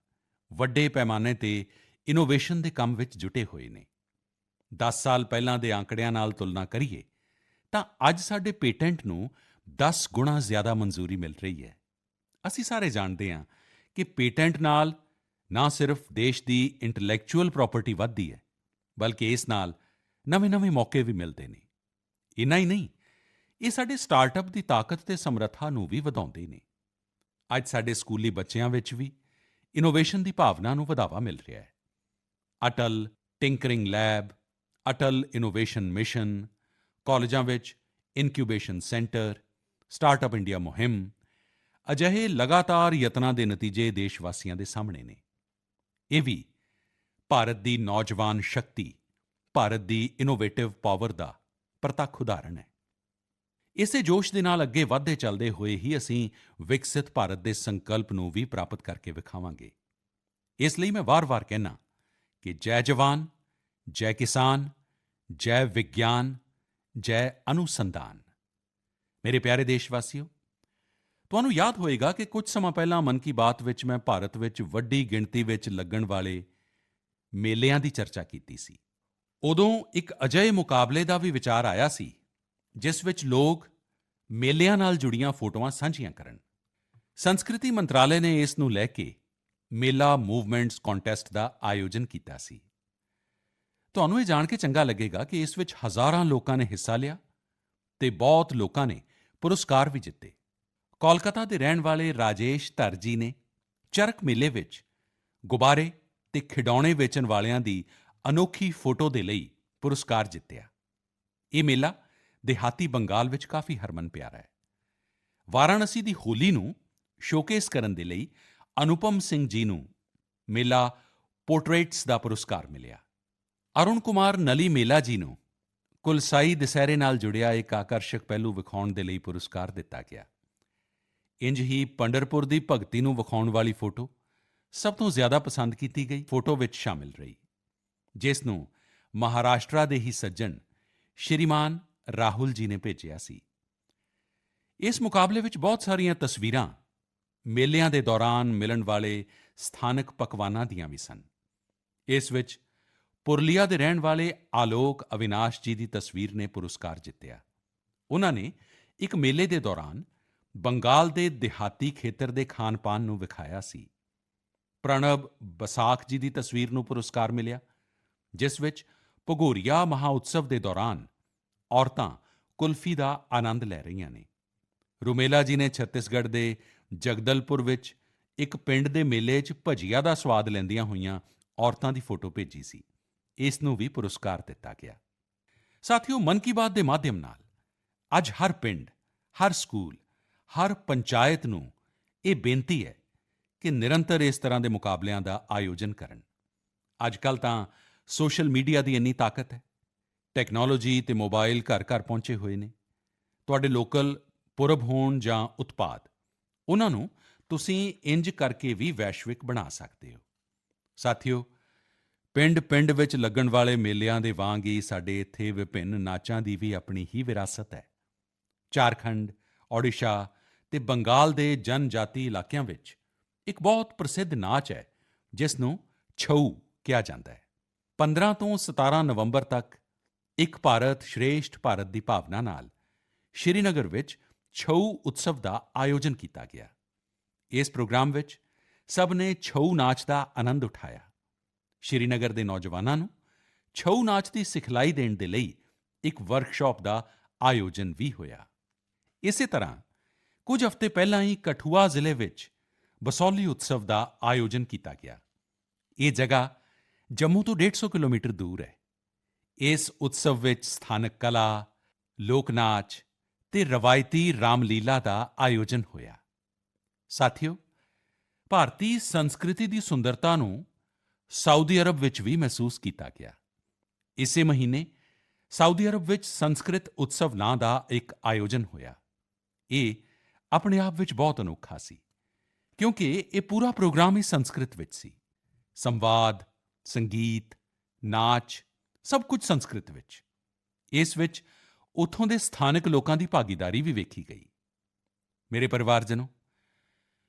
ਵੱਡੇ ਪੈਮਾਨੇ ਤੇ ਇਨੋਵੇਸ਼ਨ ਦੇ ਕੰਮ ਵਿੱਚ ਜੁਟੇ ਹੋਏ ਨੇ। 10 ਸਾਲ ਪਹਿਲਾਂ ਦੇ ਅੰਕੜਿਆਂ ਨਾਲ ਤੁਲਨਾ ਕਰੀਏ ਤਾਂ ਅੱਜ ਸਾਡੇ ਪੇਟੈਂਟ ਨੂੰ 10 ਗੁਣਾ ਜ਼ਿਆਦਾ ਮਨਜ਼ੂਰੀ ਮਿਲ ਰਹੀ ਹੈ। ਅਸੀਂ ਸਾਰੇ ਜਾਣਦੇ ਹਾਂ ਕਿ ਪੇਟੈਂਟ ਨਾਲ ਨਾ ਸਿਰਫ ਦੇਸ਼ ਦੀ ਇੰਟੈਲੈਕਚੁਅਲ ਪ੍ਰਾਪਰਟੀ ਵੱਧਦੀ ਹੈ, ਬਲਕਿ ਇਸ ਨਾਲ ਨਵੇਂ-ਨਵੇਂ ਮੌਕੇ ਵੀ ਮਿਲਦੇ ਨੇ। ਇੰਨਾ ਹੀ ਨਹੀਂ, ਇਹ ਸਾਡੇ ਸਟਾਰਟਅਪ ਦੀ ਤਾਕਤ ਤੇ ਸਮਰੱਥਾ ਨੂੰ ਵੀ ਵਧਾਉਂਦੇ ਨੇ। ਅੱਜ ਸਾਡੇ ਸਕੂਲੀ ਬੱਚਿਆਂ ਵਿੱਚ ਵੀ ਇਨੋਵੇਸ਼ਨ ਦੀ ਭਾਵਨਾ ਨੂੰ ਵਧਾਵਾ ਮਿਲ ਰਿਹਾ ਹੈ। Atal tinkering lab, Atal innovation mission, ਕਾਲਜਾਂ ਵਿੱਚ ਇਨਕਿਊਬੇਸ਼ਨ ਸੈਂਟਰ, ਸਟਾਰਟਅਪ ਇੰਡੀਆ ਮੁਹਿੰਮ, ਅਜਿਹੇ ਲਗਾਤਾਰ ਯਤਨਾਂ ਦੇ ਨਤੀਜੇ ਦੇਸ਼ ਵਾਸੀਆਂ ਦੇ ਸਾਹਮਣੇ ਨੇ। ਇਹ ਵੀ ਭਾਰਤ ਦੀ ਨੌਜਵਾਨ ਸ਼ਕਤੀ, ਭਾਰਤ ਦੀ ਇਨੋਵੇਟਿਵ ਪਾਵਰ ਦਾ ਪ੍ਰਤੱਖ ਉਦਾਹਰਣ ਹੈ। ਇਸੇ ਜੋਸ਼ ਦੇ ਨਾਲ ਅੱਗੇ ਵਧਦੇ ਚੱਲਦੇ ਹੋਏ ਹੀ ਅਸੀਂ ਵਿਕਸਿਤ ਭਾਰਤ ਦੇ ਸੰਕਲਪ ਨੂੰ ਵੀ ਪ੍ਰਾਪਤ ਕਰਕੇ ਵਿਖਾਵਾਂਗੇ। ਇਸ ਲਈ ਮੈਂ ਵਾਰ-ਵਾਰ ਕਹਿੰਦਾ ਕਿ ਜੈ ਜਵਾਨ, ਜੈ ਕਿਸਾਨ, ਜੈ ਵਿਗਿਆਨ, ਜੈ ਅਨੁਸੰਧਾਨ। ਮੇਰੇ ਪਿਆਰੇ ਦੇਸ਼ਵਾਸੀਓ, ਤੁਹਾਨੂੰ ਯਾਦ ਹੋਵੇਗਾ ਕਿ ਕੁਝ ਸਮਾਂ ਪਹਿਲਾਂ ਮਨ ਕੀ ਬਾਤ ਵਿੱਚ ਮੈਂ ਭਾਰਤ ਵਿੱਚ ਵੱਡੀ ਗਿਣਤੀ ਵਿੱਚ ਲੱਗਣ ਵਾਲੇ ਮੇਲਿਆਂ ਦੀ ਚਰਚਾ ਕੀਤੀ ਸੀ। ਉਦੋਂ ਇੱਕ ਅਜਿਹੇ ਮੁਕਾਬਲੇ ਦਾ ਵੀ ਵਿਚਾਰ ਆਇਆ ਸੀ ਜਿਸ ਵਿੱਚ ਲੋਕ ਮੇਲਿਆਂ ਨਾਲ ਜੁੜੀਆਂ ਫੋਟੋਆਂ ਸਾਂਝੀਆਂ ਕਰਨ। ਸੰਸਕ੍ਰਿਤੀ ਮੰਤਰਾਲੇ ਨੇ ਇਸ ਨੂੰ ਲੈ ਕੇ ਮੇਲਾ ਮੂਵਮੈਂਟਸ ਕੰਟੈਸਟ ਦਾ ਆਯੋਜਨ ਕੀਤਾ ਸੀ। ਤੁਹਾਨੂੰ ਇਹ ਜਾਣ ਕੇ ਚੰਗਾ ਲੱਗੇਗਾ ਕਿ ਇਸ ਵਿੱਚ ਹਜ਼ਾਰਾਂ ਲੋਕਾਂ ਨੇ ਹਿੱਸਾ ਲਿਆ ਤੇ ਬਹੁਤ ਲੋਕਾਂ ਨੇ ਪੁਰਸਕਾਰ ਵੀ ਜਿੱਤੇ। ਕੋਲਕਾਤਾ ਦੇ ਰਹਿਣ ਵਾਲੇ ਰਾਜੇਸ਼ ਧਰ ਜੀ ਨੇ ਚਰਕ ਮੇਲੇ ਵਿੱਚ ਗੁਬਾਰੇ ਤੇ ਖਿਡੌਣੇ ਵੇਚਣ ਵਾਲਿਆਂ ਦੀ ਅਨੋਖੀ ਫੋਟੋ ਦੇ ਲਈ ਪੁਰਸਕਾਰ ਜਿੱਤਿਆ। ਇਹ ਮੇਲਾ ਦਿਹਾਤੀ ਬੰਗਾਲ ਵਿੱਚ ਕਾਫੀ ਹਰਮਨ-ਪਿਆਰਾ ਹੈ। ਵਾਰਾਣਸੀ ਦੀ ਹੋਲੀ ਨੂੰ ਸ਼ੋਕੇਸ ਕਰਨ ਦੇ ਲਈ ਅਨੁਪਮ ਸਿੰਘ ਜੀ ਨੂੰ ਮੇਲਾ ਪੋਰਟਰੇਟਸ ਦਾ ਪੁਰਸਕਾਰ ਮਿਲਿਆ। ਅਰੁਣ ਕੁਮਾਰ ਨਲੀ ਮੇਲਾ ਜੀ ਨੂੰ ਕੁਲਸਾਈ ਦੁਸਹਿਰੇ ਨਾਲ ਜੁੜਿਆ ਇੱਕ ਆਕਰਸ਼ਕ ਪਹਿਲੂ ਵਿਖਾਉਣ ਦੇ ਲਈ ਪੁਰਸਕਾਰ ਦਿੱਤਾ ਗਿਆ। ਇੰਝ ਹੀ ਪੰਢਰਪੁਰ ਦੀ ਭਗਤੀ ਨੂੰ ਵਿਖਾਉਣ ਵਾਲੀ ਫੋਟੋ ਸਭ ਤੋਂ ਜ਼ਿਆਦਾ ਪਸੰਦ ਕੀਤੀ ਗਈ ਫੋਟੋ ਵਿੱਚ ਸ਼ਾਮਿਲ ਰਹੀ, ਜਿਸ ਨੂੰ ਮਹਾਰਾਸ਼ਟਰ ਦੇ ਹੀ ਸੱਜਣ ਸ਼੍ਰੀਮਾਨ ਰਾਹੁਲ ਜੀ ਨੇ ਭੇਜਿਆ ਸੀ। ਇਸ ਮੁਕਾਬਲੇ ਵਿੱਚ ਬਹੁਤ ਸਾਰੀਆਂ ਤਸਵੀਰਾਂ ਮੇਲਿਆਂ ਦੇ ਦੌਰਾਨ ਮਿਲਣ ਵਾਲੇ ਸਥਾਨਕ ਪਕਵਾਨਾਂ ਦੀਆਂ ਵੀ ਸਨ। ਇਸ ਵਿੱਚ ਪੁਰਲੀਆ ਦੇ ਰਹਿਣ ਵਾਲੇ ਆਲੋਕ ਅਵਿਨਾਸ਼ ਜੀ ਦੀ ਤਸਵੀਰ ਨੇ ਪੁਰਸਕਾਰ ਜਿੱਤਿਆ। ਉਨ੍ਹਾਂ ਨੇ ਇੱਕ ਮੇਲੇ ਦੇ ਦੌਰਾਨ ਬੰਗਾਲ ਦੇ ਦਿਹਾਤੀ ਖੇਤਰ ਦੇ ਖਾਣ-ਪਾਨ ਨੂੰ ਵਿਖਾਇਆ ਸੀ। ਪ੍ਰਣਬ ਬਸਾਕ ਜੀ ਦੀ ਤਸਵੀਰ ਨੂੰ ਪੁਰਸਕਾਰ ਮਿਲਿਆ, ਜਿਸ ਵਿੱਚ ਭਗੋਰੀਆ ਮਹਾਉਤਸਵ ਦੇ ਦੌਰਾਨ ਔਰਤਾਂ ਕੁਲਫੀ ਦਾ ਆਨੰਦ ਲੈ ਰਹੀਆਂ ਨੇ। ਰੁਮੇਲਾ ਜੀ ਨੇ ਛੱਤੀਸਗੜ੍ਹ ਦੇ ਜਗਦਲਪੁਰ ਵਿੱਚ ਇੱਕ ਪਿੰਡ ਦੇ ਮੇਲੇ 'ਚ ਭਜੀਆ ਦਾ ਸਵਾਦ ਲੈਂਦੀਆਂ ਹੋਈਆਂ ਔਰਤਾਂ ਦੀ ਫੋਟੋ ਭੇਜੀ ਸੀ। ਇਸ ਨੂੰ ਵੀ ਪੁਰਸਕਾਰ ਦਿੱਤਾ ਗਿਆ। ਸਾਥੀਓ, ਮਨ ਕੀ ਬਾਤ ਦੇ ਮਾਧਿਅਮ ਨਾਲ ਅੱਜ ਹਰ ਪਿੰਡ, ਹਰ ਸਕੂਲ, ਹਰ ਪੰਚਾਇਤ ਨੂੰ ਇਹ ਬੇਨਤੀ ਹੈ ਕਿ ਨਿਰੰਤਰ ਇਸ ਤਰ੍ਹਾਂ ਦੇ ਮੁਕਾਬਲਿਆਂ ਦਾ ਆਯੋਜਨ ਕਰਨ। ਅੱਜ-ਕੱਲ੍ਹ ਤਾਂ ਸੋਸ਼ਲ ਮੀਡੀਆ ਦੀ ਇੰਨੀ ਤਾਕਤ ਹੈ, ਟੈਕਨੋਲੋਜੀ ਤੇ ਮੋਬਾਈਲ ਘਰ-ਘਰ ਪਹੁੰਚੇ ਹੋਏ ਨੇ। ਤੁਹਾਡੇ ਲੋਕਲ ਪੁਰਬ ਹੋਣ ਜਾਂ ਉਤਪਾਦ, ਉਨ੍ਹਾਂ ਨੂੰ ਤੁਸੀਂ ਇੰਝ ਕਰਕੇ ਵੀ ਵੈਸ਼ਵਿਕ ਬਣਾ ਸਕਦੇ ਹੋ। ਸਾਥੀਓ, ਪਿੰਡ-ਪਿੰਡ ਵਿੱਚ ਲੱਗਣ ਵਾਲੇ ਮੇਲਿਆਂ ਦੇ ਵਾਂਗ ਹੀ ਸਾਡੇ ਇੱਥੇ ਵਿਭਿੰਨ ਨਾਚਾਂ ਦੀ ਵੀ ਆਪਣੀ ਹੀ ਵਿਰਾਸਤ ਹੈ। ਝਾਰਖੰਡ, ਓਡੀਸ਼ਾ ਤੇ ਬੰਗਾਲ ਦੇ ਜਨਜਾਤੀ ਇਲਾਕਿਆਂ ਵਿੱਚ ਇੱਕ ਬਹੁਤ ਪ੍ਰਸਿੱਧ ਨਾਚ ਹੈ ਜਿਸ ਨੂੰ ਛਊ ਕਿਹਾ ਜਾਂਦਾ ਹੈ। 15 ਤੋਂ 17 ਨਵੰਬਰ ਤੱਕ ਇੱਕ ਭਾਰਤ ਸ਼੍ਰੇਸ਼ਠ ਭਾਰਤ ਦੀ ਭਾਵਨਾ ਨਾਲ ਸ਼੍ਰੀਨਗਰ ਵਿੱਚ ਛਊ ਉਤਸਵ ਦਾ ਆਯੋਜਨ ਕੀਤਾ ਗਿਆ। ਇਸ ਪ੍ਰੋਗਰਾਮ ਵਿੱਚ ਸਭ ਨੇ ਛਊ ਨਾਚ ਦਾ ਆਨੰਦ ਉਠਾਇਆ। ਸ਼੍ਰੀਨਗਰ ਦੇ ਨੌਜਵਾਨਾਂ ਨੂੰ ਛਊ ਨਾਚ ਦੀ ਸਿਖਲਾਈ ਦੇਣ ਦੇ ਲਈ ਇੱਕ ਵਰਕਸ਼ਾਪ ਦਾ ਆਯੋਜਨ ਵੀ ਹੋਇਆ। ਇਸੇ ਤਰ੍ਹਾਂ ਕੁਝ ਹਫ਼ਤੇ ਪਹਿਲਾਂ ਹੀ ਕਠੂਆ ਜ਼ਿਲ੍ਹੇ ਵਿੱਚ ਬਸੋਹਲੀ ਉਤਸਵ ਦਾ ਆਯੋਜਨ ਕੀਤਾ ਗਿਆ। ਇਹ ਜਗ੍ਹਾ ਜੰਮੂ ਤੋਂ 150 ਕਿਲੋਮੀਟਰ ਦੂਰ ਹੈ। ਇਸ ਉਤਸਵ ਵਿੱਚ ਸਥਾਨਕ ਕਲਾ, ਲੋਕ ਨਾਚ ਤੇ ਰਵਾਇਤੀ ਰਾਮਲੀਲਾ ਦਾ ਆਯੋਜਨ ਹੋਇਆ। ਸਾਥੀਓ, ਭਾਰਤੀ ਸੰਸਕ੍ਰਿਤੀ ਦੀ ਸੁੰਦਰਤਾ ਨੂੰ ਸਾਊਦੀ ਅਰਬ ਵਿੱਚ ਵੀ ਮਹਿਸੂਸ ਕੀਤਾ ਗਿਆ। ਇਸੇ ਮਹੀਨੇ ਸਾਊਦੀ ਅਰਬ ਵਿੱਚ ਸੰਸਕ੍ਰਿਤ ਉਤਸਵ ਨਾਂ ਦਾ ਇੱਕ ਆਯੋਜਨ ਹੋਇਆ। ਇਹ ਆਪਣੇ ਆਪ ਵਿੱਚ ਬਹੁਤ ਅਨੋਖਾ ਸੀ, ਕਿਉਂਕਿ ਇਹ ਪੂਰਾ ਪ੍ਰੋਗਰਾਮ ਹੀ ਸੰਸਕ੍ਰਿਤ ਵਿੱਚ ਸੀ। ਸੰਵਾਦ, ਸੰਗੀਤ, ਨਾਚ, ਸਭ ਕੁਝ ਸੰਸਕ੍ਰਿਤ ਵਿੱਚ। ਇਸ ਵਿੱਚ ਉੱਥੋਂ ਦੇ ਸਥਾਨਕ ਲੋਕਾਂ ਦੀ ਭਾਗੀਦਾਰੀ ਵੀ ਵੇਖੀ ਗਈ। ਮੇਰੇ ਪਰਿਵਾਰਜਨੋ,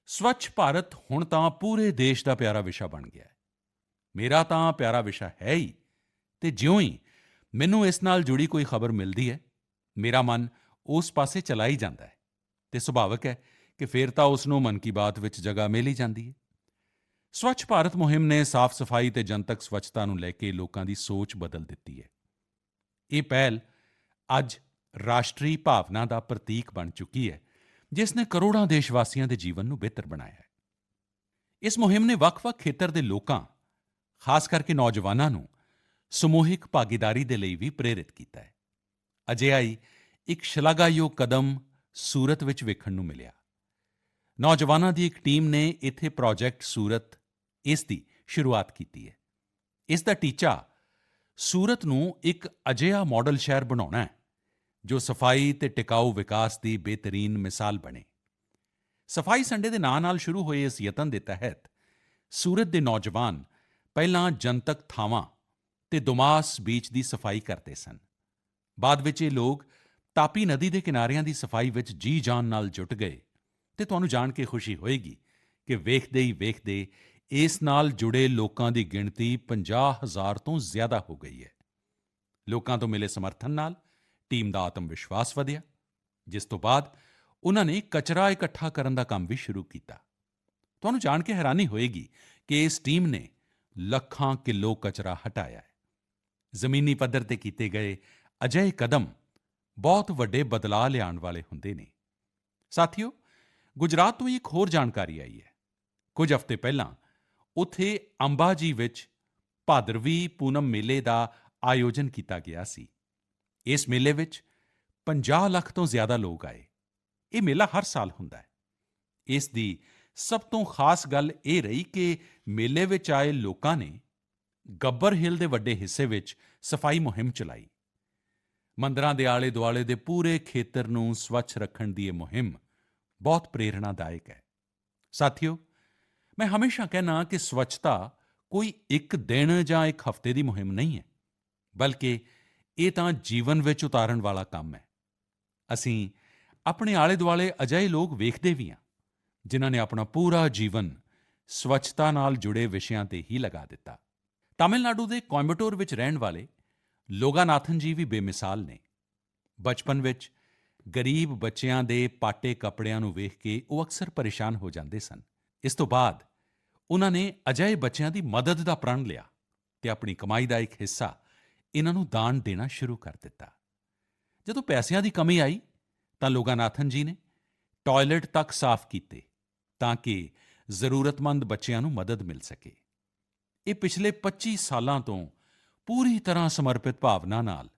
ਸਵੱਛ ਭਾਰਤ ਹੁਣ ਤਾਂ ਪੂਰੇ ਦੇਸ਼ ਦਾ ਪਿਆਰਾ ਵਿਸ਼ਾ ਬਣ ਗਿਆ ਹੈ। ਮੇਰਾ ਤਾਂ ਪਿਆਰਾ ਵਿਸ਼ਾ ਹੈ ਹੀ, ਤੇ ਜਿਉਂ ਹੀ ਮੈਨੂੰ ਇਸ ਨਾਲ ਜੁੜੀ ਕੋਈ ਖਬਰ ਮਿਲਦੀ ਹੈ, ਮੇਰਾ ਮਨ ਉਸ ਪਾਸੇ ਚਲਾ ਹੀ ਜਾਂਦਾ ਹੈ ਤੇ ਸੁਭਾਵਿਕ ਹੈ ਕਿ ਫਿਰ ਤਾਂ ਉਸ ਨੂੰ ਮਨ ਕੀ ਬਾਤ ਵਿੱਚ ਜਗ੍ਹਾ ਮਿਲ ਹੀ ਜਾਂਦੀ ਹੈ। ਸਵੱਛ ਭਾਰਤ ਮੁਹਿੰਮ ਨੇ ਸਾਫ਼ ਸਫਾਈ ਤੇ ਜਨਤਕ ਸਵੱਛਤਾ ਨੂੰ ਲੈ ਕੇ ਲੋਕਾਂ ਦੀ ਸੋਚ ਬਦਲ ਦਿੱਤੀ ਹੈ। ਇਹ ਪਹਿਲ ਅੱਜ ਰਾਸ਼ਟਰੀ ਭਾਵਨਾ ਦਾ ਪ੍ਰਤੀਕ ਬਣ ਚੁੱਕੀ ਹੈ, ਜਿਸ ਨੇ ਕਰੋੜਾਂ ਦੇਸ਼ ਵਾਸੀਆਂ ਦੇ ਜੀਵਨ ਨੂੰ ਬਿਹਤਰ ਬਣਾਇਆ ਹੈ। ਇਸ ਮੁਹਿੰਮ ਨੇ ਵੱਖ-ਵੱਖ ਖੇਤਰ ਦੇ ਲੋਕਾਂ, ਖਾਸ ਕਰਕੇ ਨੌਜਵਾਨਾਂ ਨੂੰ ਸਮੂਹਿਕ ਭਾਗੀਦਾਰੀ ਦੇ ਲਈ ਵੀ ਪ੍ਰੇਰਿਤ ਕੀਤਾ ਹੈ। ਅਜਿਹਾ ਹੀ ਇੱਕ ਸ਼ਲਾਘਾਯੋਗ ਕਦਮ ਸੂਰਤ ਵਿੱਚ ਵੇਖਣ ਨੂੰ ਮਿਲਿਆ। ਨੌਜਵਾਨਾਂ ਦੀ ਇੱਕ ਟੀਮ ਨੇ ਇੱਥੇ ਪ੍ਰੋਜੈਕਟ ਸੂਰਤ ਇਸ ਦੀ ਸ਼ੁਰੂਆਤ ਕੀਤੀ ਹੈ। ਇਸ ਦਾ ਟੀਚਾ ਸੂਰਤ ਨੂੰ ਇੱਕ ਅਜਿਹਾ ਮਾਡਲ ਸ਼ਹਿਰ ਬਣਾਉਣਾ ਹੈ ਜੋ ਸਫਾਈ ਤੇ ਟਿਕਾਊ ਵਿਕਾਸ ਦੀ ਬਿਹਤਰੀਨ ਮਿਸਾਲ ਬਣੇ। ਸਫਾਈ ਸੰਡੇ ਦੇ ਨਾਂ ਨਾਲ ਸ਼ੁਰੂ ਹੋਏ ਇਸ ਯਤਨ ਦੇ ਤਹਿਤ ਸੂਰਤ ਦੇ ਨੌਜਵਾਨ ਪਹਿਲਾਂ ਜਨਤਕ ਥਾਵਾਂ ਤੇ ਦੁਮਾਸ ਬੀਚ ਦੀ ਸਫਾਈ ਕਰਦੇ ਸਨ। ਬਾਅਦ ਵਿੱਚ ਇਹ ਲੋਕ ਤਾਪੀ ਨਦੀ ਦੇ ਕਿਨਾਰਿਆਂ ਦੀ ਸਫਾਈ ਵਿੱਚ ਜੀ-ਜਾਨ ਨਾਲ ਜੁਟ ਗਏ ਤੇ ਤੁਹਾਨੂੰ ਜਾਣ ਕੇ ਖੁਸ਼ੀ ਹੋਏਗੀ ਕਿ ਵੇਖਦੇ ਹੀ ਵੇਖਦੇ ਇਸ ਨਾਲ ਜੁੜੇ ਲੋਕਾਂ ਦੀ ਗਿਣਤੀ 50,000 ਤੋਂ ਜ਼ਿਆਦਾ ਹੋ ਗਈ ਹੈ। ਲੋਕਾਂ ਤੋਂ ਮਿਲੇ ਸਮਰਥਨ ਨਾਲ ਟੀਮ ਦਾ ਆਤਮ-ਵਿਸ਼ਵਾਸ ਵਧਿਆ, ਜਿਸ ਤੋਂ ਬਾਅਦ ਉਨ੍ਹਾਂ ਨੇ ਕਚਰਾ ਇਕੱਠਾ ਕਰਨ ਦਾ ਕੰਮ ਵੀ ਸ਼ੁਰੂ ਕੀਤਾ। ਤੁਹਾਨੂੰ ਜਾਣ ਕੇ ਹੈਰਾਨੀ ਹੋਏਗੀ ਕਿ ਇਸ ਟੀਮ ਨੇ ਲੱਖਾਂ ਕਿਲੋ ਕਚਰਾ ਹਟਾਇਆ ਹੈ। ਜ਼ਮੀਨੀ ਪੱਧਰ ਤੇ ਕੀਤੇ ਗਏ ਅਜਿਹੇ ਕਦਮ ਬਹੁਤ ਵੱਡੇ ਬਦਲਾਅ ਲਿਆਉਣ ਵਾਲੇ ਹੁੰਦੇ ਨੇ। ਸਾਥੀਓ, ਗੁਜਰਾਤ ਤੋਂ ਇੱਕ ਹੋਰ ਜਾਣਕਾਰੀ ਆਈ ਹੈ। ਕੁਝ ਹਫ਼ਤੇ ਪਹਿਲਾਂ ਉੱਥੇ ਅੰਬਾ ਜੀ ਵਿੱਚ ਭਾਦਰਵੀ ਪੂਨਮ ਮੇਲੇ ਦਾ ਆਯੋਜਨ ਕੀਤਾ ਗਿਆ ਸੀ। ਇਸ ਮੇਲੇ ਵਿੱਚ 50 ਲੱਖ ਤੋਂ ਜ਼ਿਆਦਾ ਲੋਕ ਆਏ। ਇਹ ਮੇਲਾ ਹਰ ਸਾਲ ਹੁੰਦਾ ਹੈ। ਇਸ ਦੀ ਸਭ ਤੋਂ ਖਾਸ ਗੱਲ ਇਹ ਰਹੀ ਕਿ ਮੇਲੇ ਵਿੱਚ ਆਏ ਲੋਕਾਂ ਨੇ ਗੱਬਰ ਹਿੱਲ ਦੇ ਵੱਡੇ ਹਿੱਸੇ ਵਿੱਚ ਸਫਾਈ ਮੁਹਿੰਮ ਚਲਾਈ। ਮੰਦਰਾਂ ਦੇ ਆਲੇ-ਦੁਆਲੇ ਦੇ ਪੂਰੇ ਖੇਤਰ ਨੂੰ ਸਵੱਛ ਰੱਖਣ ਦੀ ਇਹ ਮੁਹਿੰਮ ਬਹੁਤ ਪ੍ਰੇਰਣਾਦਾਇਕ ਹੈ। ਸਾਥੀਓ, ਮੈਂ ਹਮੇਸ਼ਾ ਕਹਿੰਦਾ ਕਿ ਸਵੱਛਤਾ ਕੋਈ ਇੱਕ ਦਿਨ ਜਾਂ ਇੱਕ ਹਫ਼ਤੇ ਦੀ ਮੁਹਿੰਮ ਨਹੀਂ ਹੈ, ਬਲਕਿ ਇਹ ਤਾਂ ਜੀਵਨ ਵਿੱਚ ਉਤਾਰਨ ਵਾਲਾ ਕੰਮ ਹੈ। ਅਸੀਂ ਆਪਣੇ ਆਲੇ-ਦੁਆਲੇ ਅਜਿਹੇ ਲੋਕ ਵੇਖਦੇ ਵੀ ਹਾਂ ਜਿਨ੍ਹਾਂ ਨੇ ਆਪਣਾ ਪੂਰਾ ਜੀਵਨ ਸਵੱਛਤਾ ਨਾਲ ਜੁੜੇ ਵਿਸ਼ਿਆਂ ਤੇ ਹੀ ਲਗਾ ਦਿੱਤਾ। ਤਾਮਿਲਨਾਡੂ ਦੇ ਕੋਇੰਬਟੂਰ ਵਿੱਚ ਰਹਿਣ ਵਾਲੇ ਲੋਗਾਨਾਥਨ ਜੀ ਵੀ ਬੇਮਿਸਾਲ ਨੇ। ਬਚਪਨ ਵਿੱਚ ਗਰੀਬ ਬੱਚਿਆਂ ਦੇ ਪਾਟੇ ਕੱਪੜਿਆਂ ਨੂੰ ਵੇਖ ਕੇ ਉਹ ਅਕਸਰ ਪਰੇਸ਼ਾਨ ਹੋ ਜਾਂਦੇ ਸਨ। ਇਸ ਤੋਂ ਬਾਅਦ ਉਨ੍ਹਾਂ ਨੇ ਅਜਿਹੇ ਬੱਚਿਆਂ ਦੀ ਮਦਦ ਦਾ ਪ੍ਰਣ ਲਿਆ ਤੇ ਆਪਣੀ ਕਮਾਈ ਦਾ ਇੱਕ ਹਿੱਸਾ ਇਨ੍ਹਾਂ ਨੂੰ ਦਾਨ ਦੇਣਾ ਸ਼ੁਰੂ ਕਰ ਦਿੱਤਾ। ਜਦੋਂ ਪੈਸਿਆਂ ਦੀ ਕਮੀ ਆਈ ਤਾਂ ਲੋਗਾਨਾਥਨ ਜੀ ਨੇ ਟਾਇਲਟ ਤੱਕ ਸਾਫ਼ ਕੀਤੇ ਤਾਂ ਕਿ ਜ਼ਰੂਰਤਮੰਦ ਬੱਚਿਆਂ ਨੂੰ ਮਦਦ ਮਿਲ ਸਕੇ। ਇਹ ਪਿਛਲੇ 25 ਸਾਲਾਂ ਤੋਂ ਪੂਰੀ ਤਰ੍ਹਾਂ ਸਮਰਪਿਤ ਭਾਵਨਾ ਨਾਲ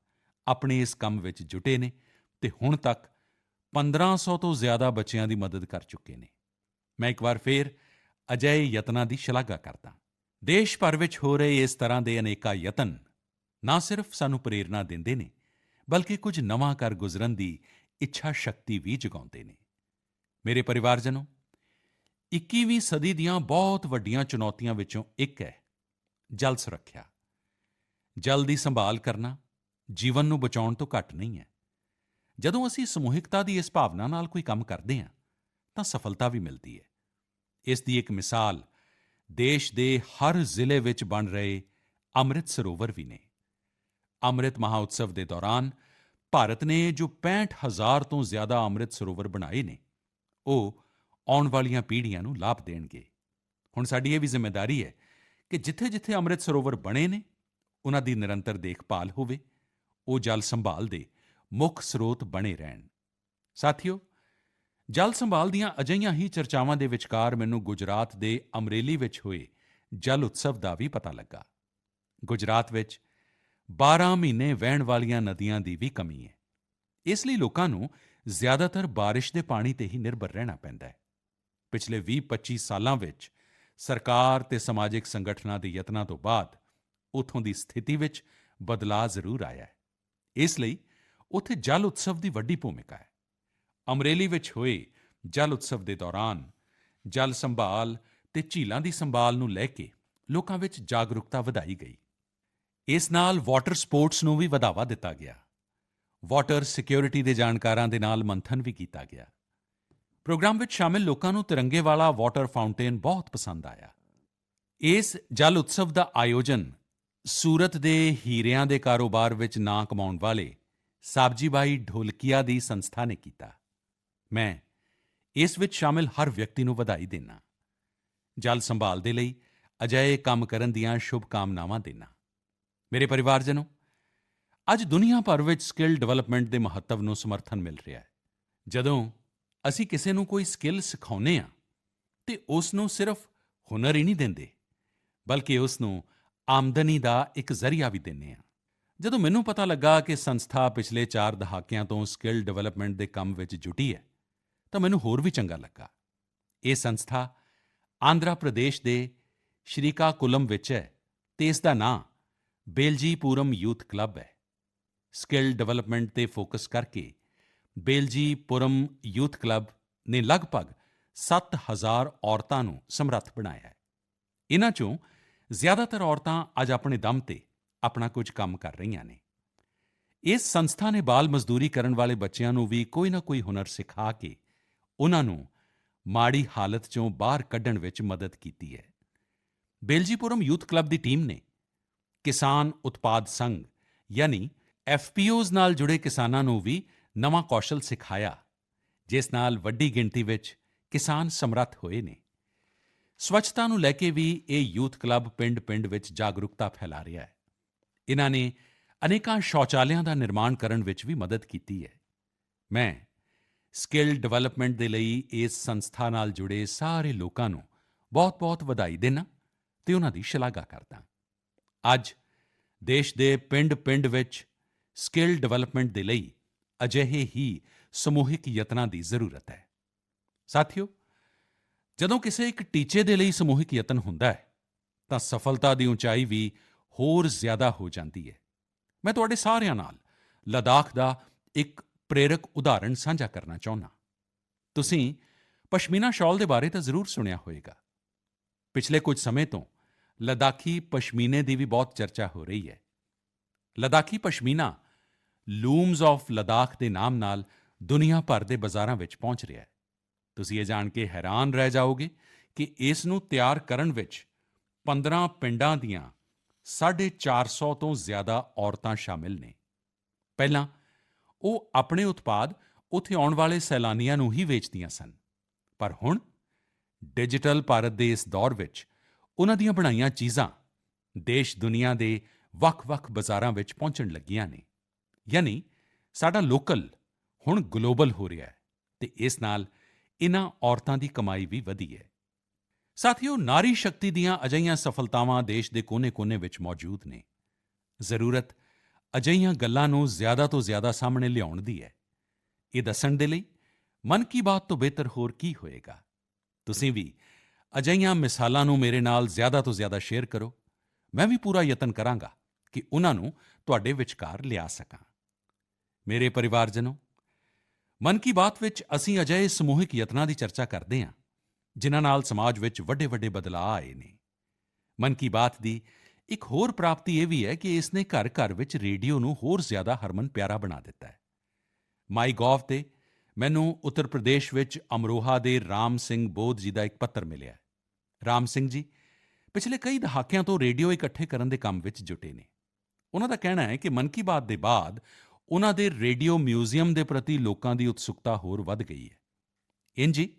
ਆਪਣੇ ਇਸ ਕੰਮ ਵਿੱਚ ਜੁਟੇ ਨੇ ਤੇ ਹੁਣ ਤੱਕ 1500 ਤੋਂ ਜ਼ਿਆਦਾ ਬੱਚਿਆਂ ਦੀ ਮਦਦ ਕਰ ਚੁੱਕੇ ਨੇ। ਮੈਂ ਇੱਕ ਵਾਰ ਫੇਰ ਅਜਿਹੇ ਯਤਨਾਂ ਦੀ ਸ਼ਲਾਘਾ ਕਰਦਾ। ਦੇਸ਼ ਭਰ ਵਿੱਚ ਹੋ ਰਹੇ ਇਸ ਤਰ੍ਹਾਂ ਦੇ ਅਨੇਕਾਂ ਯਤਨ ਨਾ ਸਿਰਫ ਸਾਨੂੰ ਪ੍ਰੇਰਣਾ ਦਿੰਦੇ ਨੇ, ਬਲਕਿ ਕੁਝ ਨਵਾਂ ਕਰ ਗੁਜ਼ਰਨ ਦੀ ਇੱਛਾ ਸ਼ਕਤੀ ਵੀ ਜਗਾਉਂਦੇ ਨੇ। ਮੇਰੇ ਪਰਿਵਾਰਜਨੋ, 21ਵੀਂ ਸਦੀ ਦੀਆਂ ਬਹੁਤ ਵੱਡੀਆਂ ਚੁਣੌਤੀਆਂ ਵਿੱਚੋਂ ਇੱਕ ਹੈ ਜਲ ਸੁਰੱਖਿਆ। ਜਲ ਦੀ ਸੰਭਾਲ ਕਰਨਾ ਜੀਵਨ ਨੂੰ ਬਚਾਉਣ ਤੋਂ ਘੱਟ ਨਹੀਂ ਹੈ। ਜਦੋਂ ਅਸੀਂ ਸਮੂਹਿਕਤਾ ਦੀ ਇਸ ਭਾਵਨਾ ਨਾਲ ਕੋਈ ਕੰਮ ਕਰਦੇ ਹਾਂ ਤਾਂ ਸਫਲਤਾ ਵੀ ਮਿਲਦੀ ਹੈ। ਇਸ ਦੀ ਇੱਕ ਮਿਸਾਲ ਦੇਸ਼ ਦੇ ਹਰ ਜ਼ਿਲ੍ਹੇ ਵਿੱਚ ਬਣ ਰਹੇ ਅੰਮ੍ਰਿਤ ਸਰੋਵਰ ਵੀ ਨੇ। ਅੰਮ੍ਰਿਤ ਮਹਾਉਤਸਵ ਦੇ ਦੌਰਾਨ ਭਾਰਤ ਨੇ ਜੋ 65,000 ਤੋਂ ਜ਼ਿਆਦਾ ਅੰਮ੍ਰਿਤ ਸਰੋਵਰ ਬਣਾਏ ਨੇ, ਉਹ ਆਉਣ ਵਾਲੀਆਂ ਪੀੜ੍ਹੀਆਂ ਨੂੰ ਲਾਭ ਦੇਣਗੇ। ਹੁਣ ਸਾਡੀ ਇਹ ਵੀ ਜ਼ਿੰਮੇਵਾਰੀ ਹੈ ਕਿ ਜਿੱਥੇ-ਜਿੱਥੇ ਅੰਮ੍ਰਿਤ ਸਰੋਵਰ ਬਣੇ ਨੇ, ਉਨ੍ਹਾਂ ਦੀ ਨਿਰੰਤਰ ਦੇਖਭਾਲ ਹੋਵੇ, ਉਹ ਜਲ ਸੰਭਾਲ ਦੇ ਮੁੱਖ ਸਰੋਤ ਬਣੇ ਰਹਿਣ। ਸਾਥੀਓ, ਜਲ ਸੰਭਾਲ ਦੀਆਂ ਅਜਿਹੀਆਂ ਹੀ ਚਰਚਾਵਾਂ ਦੇ ਵਿਚਕਾਰ ਮੈਨੂੰ ਗੁਜਰਾਤ ਦੇ ਅਮਰੇਲੀ ਵਿੱਚ ਹੋਏ ਜਲ ਉਤਸਵ ਦਾ ਵੀ ਪਤਾ ਲੱਗਾ। ਗੁਜਰਾਤ ਵਿੱਚ 12 ਮਹੀਨੇ ਵਹਿਣ ਵਾਲੀਆਂ ਨਦੀਆਂ ਦੀ ਵੀ ਕਮੀ ਹੈ। ਇਸ ਲਈ ਲੋਕਾਂ ਨੂੰ ਜ਼ਿਆਦਾਤਰ ਬਾਰਿਸ਼ ਦੇ ਪਾਣੀ ਤੇ ਹੀ ਨਿਰਭਰ ਰਹਿਣਾ ਪੈਂਦਾ ਹੈ। ਪਿਛਲੇ 20-25 ਸਾਲਾਂ ਵਿੱਚ ਸਰਕਾਰ ਤੇ ਸਮਾਜਿਕ ਸੰਗਠਨਾਂ ਦੇ ਯਤਨਾਂ ਤੋਂ ਬਾਅਦ ਉੱਥੋਂ ਦੀ ਸਥਿਤੀ ਵਿੱਚ ਬਦਲਾਅ ਜ਼ਰੂਰ ਆਇਆ ਹੈ। ਇਸ ਲਈ ਉੱਥੇ ਜਲ ਉਤਸਵ ਦੀ ਵੱਡੀ ਭੂਮਿਕਾ ਹੈ। ਅਮਰੇਲੀ ਵਿੱਚ ਹੋਏ ਜਲ ਉਤਸਵ ਦੇ ਦੌਰਾਨ ਜਲ ਸੰਭਾਲ ਤੇ ਝੀਲਾਂ ਦੀ ਸੰਭਾਲ ਨੂੰ ਲੈ ਕੇ ਲੋਕਾਂ ਵਿੱਚ ਜਾਗਰੂਕਤਾ ਵਧਾਈ ਗਈ। ਇਸ ਨਾਲ ਵਾਟਰ ਸਪੋਰਟਸ ਨੂੰ ਵੀ ਵਧਾਵਾ ਦਿੱਤਾ ਗਿਆ। ਵਾਟਰ ਸਿਕਿਉਰਿਟੀ ਦੇ ਜਾਣਕਾਰਾਂ ਦੇ ਨਾਲ ਮੰਥਨ ਵੀ ਕੀਤਾ ਗਿਆ। ਪ੍ਰੋਗਰਾਮ ਵਿੱਚ ਸ਼ਾਮਿਲ ਲੋਕਾਂ ਨੂੰ ਤਿਰੰਗੇ ਵਾਲਾ ਵਾਟਰ ਫਾਊਂਟੇਨ ਬਹੁਤ ਪਸੰਦ ਆਇਆ। ਇਸ ਜਲ ਉਤਸਵ ਦਾ ਆਯੋਜਨ ਸੂਰਤ ਦੇ ਹੀਰਿਆਂ ਦੇ ਕਾਰੋਬਾਰ ਵਿੱਚ ਨਾਂ ਕਮਾਉਣ ਵਾਲੇ ਸਾਬਜੀ ਬਾਈ ਢੋਲਕੀਆ ਦੀ ਸੰਸਥਾ ਨੇ ਕੀਤਾ। ਮੈਂ ਇਸ ਵਿੱਚ ਸ਼ਾਮਿਲ ਹਰ ਵਿਅਕਤੀ ਨੂੰ ਵਧਾਈ ਦਿੰਦਾ। ਜਲ ਸੰਭਾਲ ਦੇ ਲਈ ਅਜਿਹੇ ਕੰਮ ਕਰਨ ਦੀਆਂ ਸ਼ੁਭ ਕਾਮਨਾਵਾਂ ਦਿੰਦਾ। ਮੇਰੇ ਪਰਿਵਾਰਜਨੋ, ਅੱਜ ਦੁਨੀਆ ਭਰ ਵਿੱਚ ਸਕਿੱਲ ਡਿਵੈਲਪਮੈਂਟ ਦੇ ਮਹੱਤਵ ਨੂੰ ਸਮਰਥਨ ਮਿਲ ਰਿਹਾ ਹੈ। ਜਦੋਂ ਅਸੀਂ ਕਿਸੇ ਨੂੰ ਕੋਈ ਸਕਿੱਲ ਸਿਖਾਉਂਦੇ ਹਾਂ ਤੇ ਉਸ ਨੂੰ ਸਿਰਫ ਹੁਨਰ ਹੀ ਨਹੀਂ ਦਿੰਦੇ, ਬਲਕਿ ਉਸ ਨੂੰ ਆਮਦਨੀ ਦਾ ਇੱਕ ਜ਼ਰੀਆ ਵੀ ਦਿੰਦੇ ਹਾਂ। ਜਦੋਂ ਮੈਨੂੰ ਪਤਾ ਲੱਗਾ ਕਿ ਸੰਸਥਾ ਪਿਛਲੇ 4 ਦਹਾਕਿਆਂ ਤੋਂ ਸਕਿੱਲ ਡਿਵੈਲਪਮੈਂਟ ਦੇ ਕੰਮ ਵਿੱਚ ਜੁਟੀ ਹੈ, ਤਾਂ ਮੈਨੂੰ ਹੋਰ ਵੀ ਚੰਗਾ ਲੱਗਾ। ਇਹ ਸੰਸਥਾ ਆਂਧਰਾ ਪ੍ਰਦੇਸ਼ ਦੇ ਸ਼੍ਰੀਕਾਕੁਲਮ ਵਿੱਚ ਹੈ ਅਤੇ ਇਸ ਦਾ ਨਾਂ ਬੇਲਜੀਪੁਰਮ ਯੂਥ ਕਲੱਬ ਹੈ। ਸਕਿੱਲ ਡਿਵੈਲਪਮੈਂਟ 'ਤੇ ਫੋਕਸ ਕਰਕੇ ਬੇਲਜੀਪੁਰਮ ਯੂਥ ਕਲੱਬ ਨੇ ਲਗਭਗ 7,000 ਔਰਤਾਂ ਨੂੰ ਸਮਰੱਥ ਬਣਾਇਆ ਹੈ। ਇਨ੍ਹਾਂ 'ਚੋਂ ਜ਼ਿਆਦਾਤਰ ਔਰਤਾਂ ਅੱਜ ਆਪਣੇ ਦਮ 'ਤੇ ਆਪਣਾ ਕੁਝ ਕੰਮ ਕਰ ਰਹੀਆਂ ਨੇ। ਇਸ ਸੰਸਥਾ ਨੇ ਬਾਲ ਮਜ਼ਦੂਰੀ ਕਰਨ ਵਾਲੇ ਬੱਚਿਆਂ ਨੂੰ ਵੀ ਕੋਈ ਨਾ ਕੋਈ ਹੁਨਰ ਸਿਖਾ ਕੇ ਉਨ੍ਹਾਂ ਨੂੰ ਮਾੜੀ ਹਾਲਤ 'ਚੋਂ ਬਾਹਰ ਕੱਢਣ ਵਿੱਚ ਮਦਦ ਕੀਤੀ ਹੈ। ਬੇਲਜੀਪੁਰਮ ਯੂਥ ਕਲੱਬ ਦੀ ਟੀਮ ਨੇ ਕਿਸਾਨ ਉਤਪਾਦ ਸੰਘ ਯਾਨੀ ਐਫਪੀਓਜ਼ ਨਾਲ ਜੁੜੇ ਕਿਸਾਨਾਂ ਨੂੰ ਵੀ ਨਵਾਂ ਕੌਸ਼ਲ ਸਿਖਾਇਆ, ਜਿਸ ਨਾਲ ਵੱਡੀ ਗਿਣਤੀ ਵਿੱਚ ਕਿਸਾਨ ਸਮਰੱਥ ਹੋਏ ਨੇ। ਸਵੱਛਤਾ ਨੂੰ ਲੈ ਕੇ ਵੀ ਇਹ ਯੂਥ ਕਲੱਬ ਪਿੰਡ-ਪਿੰਡ ਵਿੱਚ ਜਾਗਰੂਕਤਾ ਫੈਲਾ ਰਿਹਾ ਹੈ। ਇਨ੍ਹਾਂ ਨੇ ਅਨੇਕਾਂ ਸ਼ੌਚਾਲਿਆਂ ਦਾ ਨਿਰਮਾਣ ਕਰਨ ਵਿੱਚ ਵੀ ਮਦਦ ਕੀਤੀ ਹੈ। ਮੈਂ ਸਕਿੱਲ ਡਿਵੈਲਪਮੈਂਟ ਦੇ ਲਈ ਇਸ ਸੰਸਥਾ ਨਾਲ ਜੁੜੇ ਸਾਰੇ ਲੋਕਾਂ ਨੂੰ ਬਹੁਤ-ਬਹੁਤ ਵਧਾਈ ਦਿੰਦਾ ਅਤੇ ਉਨ੍ਹਾਂ ਦੀ ਸ਼ਲਾਘਾ ਕਰਦਾ। ਅੱਜ ਦੇਸ਼ ਦੇ ਪਿੰਡ-ਪਿੰਡ ਵਿੱਚ ਸਕਿੱਲ ਡਿਵੈਲਪਮੈਂਟ ਦੇ ਲਈ ਅਜਿਹੇ ਹੀ ਸਮੂਹਿਕ ਯਤਨਾਂ ਦੀ ਜ਼ਰੂਰਤ ਹੈ। ਸਾਥੀਓ, ਜਦੋਂ ਕਿਸੇ ਇੱਕ ਟੀਚੇ ਦੇ ਲਈ ਸਮੂਹਿਕ ਯਤਨ ਹੁੰਦਾ ਹੈ ਤਾਂ ਸਫਲਤਾ ਦੀ ਉਚਾਈ ਵੀ ਹੋਰ ਜ਼ਿਆਦਾ ਹੋ ਜਾਂਦੀ ਹੈ। ਮੈਂ ਤੁਹਾਡੇ ਸਾਰਿਆਂ ਨਾਲ ਲੱਦਾਖ ਦਾ ਇੱਕ ਪ੍ਰੇਰਕ ਉਦਾਹਰਣ ਸਾਂਝਾ ਕਰਨਾ ਚਾਹੁੰਦਾ। ਤੁਸੀਂ ਪਸ਼ਮੀਨਾ ਸ਼ਾਲ ਦੇ ਬਾਰੇ ਤਾਂ ਜ਼ਰੂਰ ਸੁਣਿਆ ਹੋਵੇਗਾ। ਪਿਛਲੇ ਕੁਝ ਸਮੇਂ ਤੋਂ ਲੱਦਾਖੀ ਪਸ਼ਮੀਨੇ ਦੀ ਵੀ ਬਹੁਤ ਚਰਚਾ ਹੋ ਰਹੀ ਹੈ। ਲੱਦਾਖੀ ਪਸ਼ਮੀਨਾ ਲੂਮਜ਼ ਆਫ ਲੱਦਾਖ ਦੇ ਨਾਮ ਨਾਲ ਦੁਨੀਆ ਭਰ ਦੇ ਬਾਜ਼ਾਰਾਂ ਵਿੱਚ ਪਹੁੰਚ ਰਿਹਾ ਹੈ। ਤੁਸੀਂ ਇਹ ਜਾਣ ਕੇ ਹੈਰਾਨ ਰਹਿ ਜਾਓਗੇ ਕਿ ਇਸ ਨੂੰ ਤਿਆਰ ਕਰਨ ਵਿੱਚ 15 ਪਿੰਡਾਂ ਦੀਆਂ 450 ਤੋਂ ਜ਼ਿਆਦਾ ਔਰਤਾਂ ਸ਼ਾਮਿਲ ਨੇ। ਪਹਿਲਾਂ ਉਹ ਆਪਣੇ ਉਤਪਾਦ ਉੱਥੇ ਆਉਣ ਵਾਲੇ ਸੈਲਾਨੀਆਂ ਨੂੰ ਹੀ ਵੇਚਦੀਆਂ ਸਨ, ਪਰ ਹੁਣ ਡਿਜੀਟਲ ਭਾਰਤ ਦੇ ਇਸ ਦੌਰ ਵਿੱਚ ਉਨ੍ਹਾਂ ਦੀਆਂ ਬਣਾਈਆਂ ਚੀਜ਼ਾਂ ਦੇਸ਼ ਦੁਨੀਆ ਦੇ ਵੱਖ-ਵੱਖ ਬਾਜ਼ਾਰਾਂ ਵਿੱਚ ਪਹੁੰਚਣ ਲੱਗੀਆਂ ਨੇ। ਯਾਨੀ ਸਾਡਾ ਲੋਕਲ ਹੁਣ ਗਲੋਬਲ ਹੋ ਰਿਹਾ ਹੈ ਅਤੇ ਇਸ ਨਾਲ ਇਨ੍ਹਾਂ ਔਰਤਾਂ ਦੀ ਕਮਾਈ ਵੀ ਵਧੀ ਹੈ। ਸਾਥੀਓ, ਨਾਰੀ ਸ਼ਕਤੀ ਦੀਆਂ ਅਜਿਹੀਆਂ ਸਫਲਤਾਵਾਂ ਦੇਸ਼ ਦੇ ਕੋਨੇ-ਕੋਨੇ ਵਿੱਚ ਮੌਜੂਦ ਨੇ। ਜ਼ਰੂਰਤ ਅਜਿਹੀਆਂ ਗੱਲਾਂ ਨੂੰ ਜ਼ਿਆਦਾ ਤੋਂ ਜ਼ਿਆਦਾ ਸਾਹਮਣੇ ਲਿਆਉਣ ਦੀ ਹੈ। ਇਹ ਦੱਸਣ ਦੇ ਲਈ ਮਨ ਕੀ ਬਾਤ ਤੋਂ ਬਿਹਤਰ ਹੋਰ ਕੀ ਹੋਵੇਗਾ। ਤੁਸੀਂ ਵੀ ਅਜਿਹੀਆਂ ਮਿਸਾਲਾਂ ਨੂੰ ਮੇਰੇ ਨਾਲ ਜ਼ਿਆਦਾ ਤੋਂ ਜ਼ਿਆਦਾ ਸ਼ੇਅਰ ਕਰੋ। ਮੈਂ ਵੀ ਪੂਰਾ ਯਤਨ ਕਰਾਂਗਾ ਕਿ ਉਨ੍ਹਾਂ ਨੂੰ ਤੁਹਾਡੇ ਵਿਚਕਾਰ ਲਿਆ ਸਕਾਂ। ਮੇਰੇ ਪਰਿਵਾਰਜਨੋ, ਮਨ ਕੀ ਬਾਤ ਵਿੱਚ ਅਸੀਂ ਅਜਿਹੇ ਸਮੂਹਿਕ ਯਤਨਾਂ ਦੀ ਚਰਚਾ ਕਰਦੇ ਹਾਂ ਜਿਨ੍ਹਾਂ ਨਾਲ ਸਮਾਜ ਵਿੱਚ ਵੱਡੇ-ਵੱਡੇ ਬਦਲਾਅ ਆਏ ਨੇ। ਮਨ ਕੀ ਬਾਤ ਦੀ ਇੱਕ ਹੋਰ ਪ੍ਰਾਪਤੀ ਇਹ ਵੀ ਹੈ ਕਿ ਇਸ ਨੇ ਘਰ-ਘਰ ਵਿੱਚ ਰੇਡੀਓ ਨੂੰ ਹੋਰ ਜ਼ਿਆਦਾ ਹਰਮਨ-ਪਿਆਰਾ ਬਣਾ ਦਿੱਤਾ ਹੈ। ਮਾਈਗੋਵ ਤੇ ਮੈਨੂੰ ਉੱਤਰ ਪ੍ਰਦੇਸ਼ ਵਿੱਚ ਅਮਰੋਹਾ ਦੇ ਰਾਮ ਸਿੰਘ ਬੋਧ ਜੀ ਦਾ ਇੱਕ ਪੱਤਰ ਮਿਲਿਆ ਹੈ। ਰਾਮ ਸਿੰਘ ਜੀ ਪਿਛਲੇ ਕਈ ਦਹਾਕਿਆਂ ਤੋਂ ਰੇਡੀਓ ਇਕੱਠੇ ਕਰਨ ਦੇ ਕੰਮ ਵਿੱਚ ਜੁਟੇ ਨੇ। ਉਨ੍ਹਾਂ ਦਾ ਕਹਿਣਾ ਹੈ ਕਿ ਮਨ ਕੀ ਬਾਤ ਦੇ ਬਾਅਦ ਉਨ੍ਹਾਂ ਦੇ ਰੇਡੀਓ ਮਿਊਜ਼ੀਅਮ ਦੇ ਪ੍ਰਤੀ ਲੋਕਾਂ ਦੀ ਉਤਸੁਕਤਾ ਹੋਰ ਵੱਧ ਗਈ ਹੈ। ਇੰਝ ਹੀ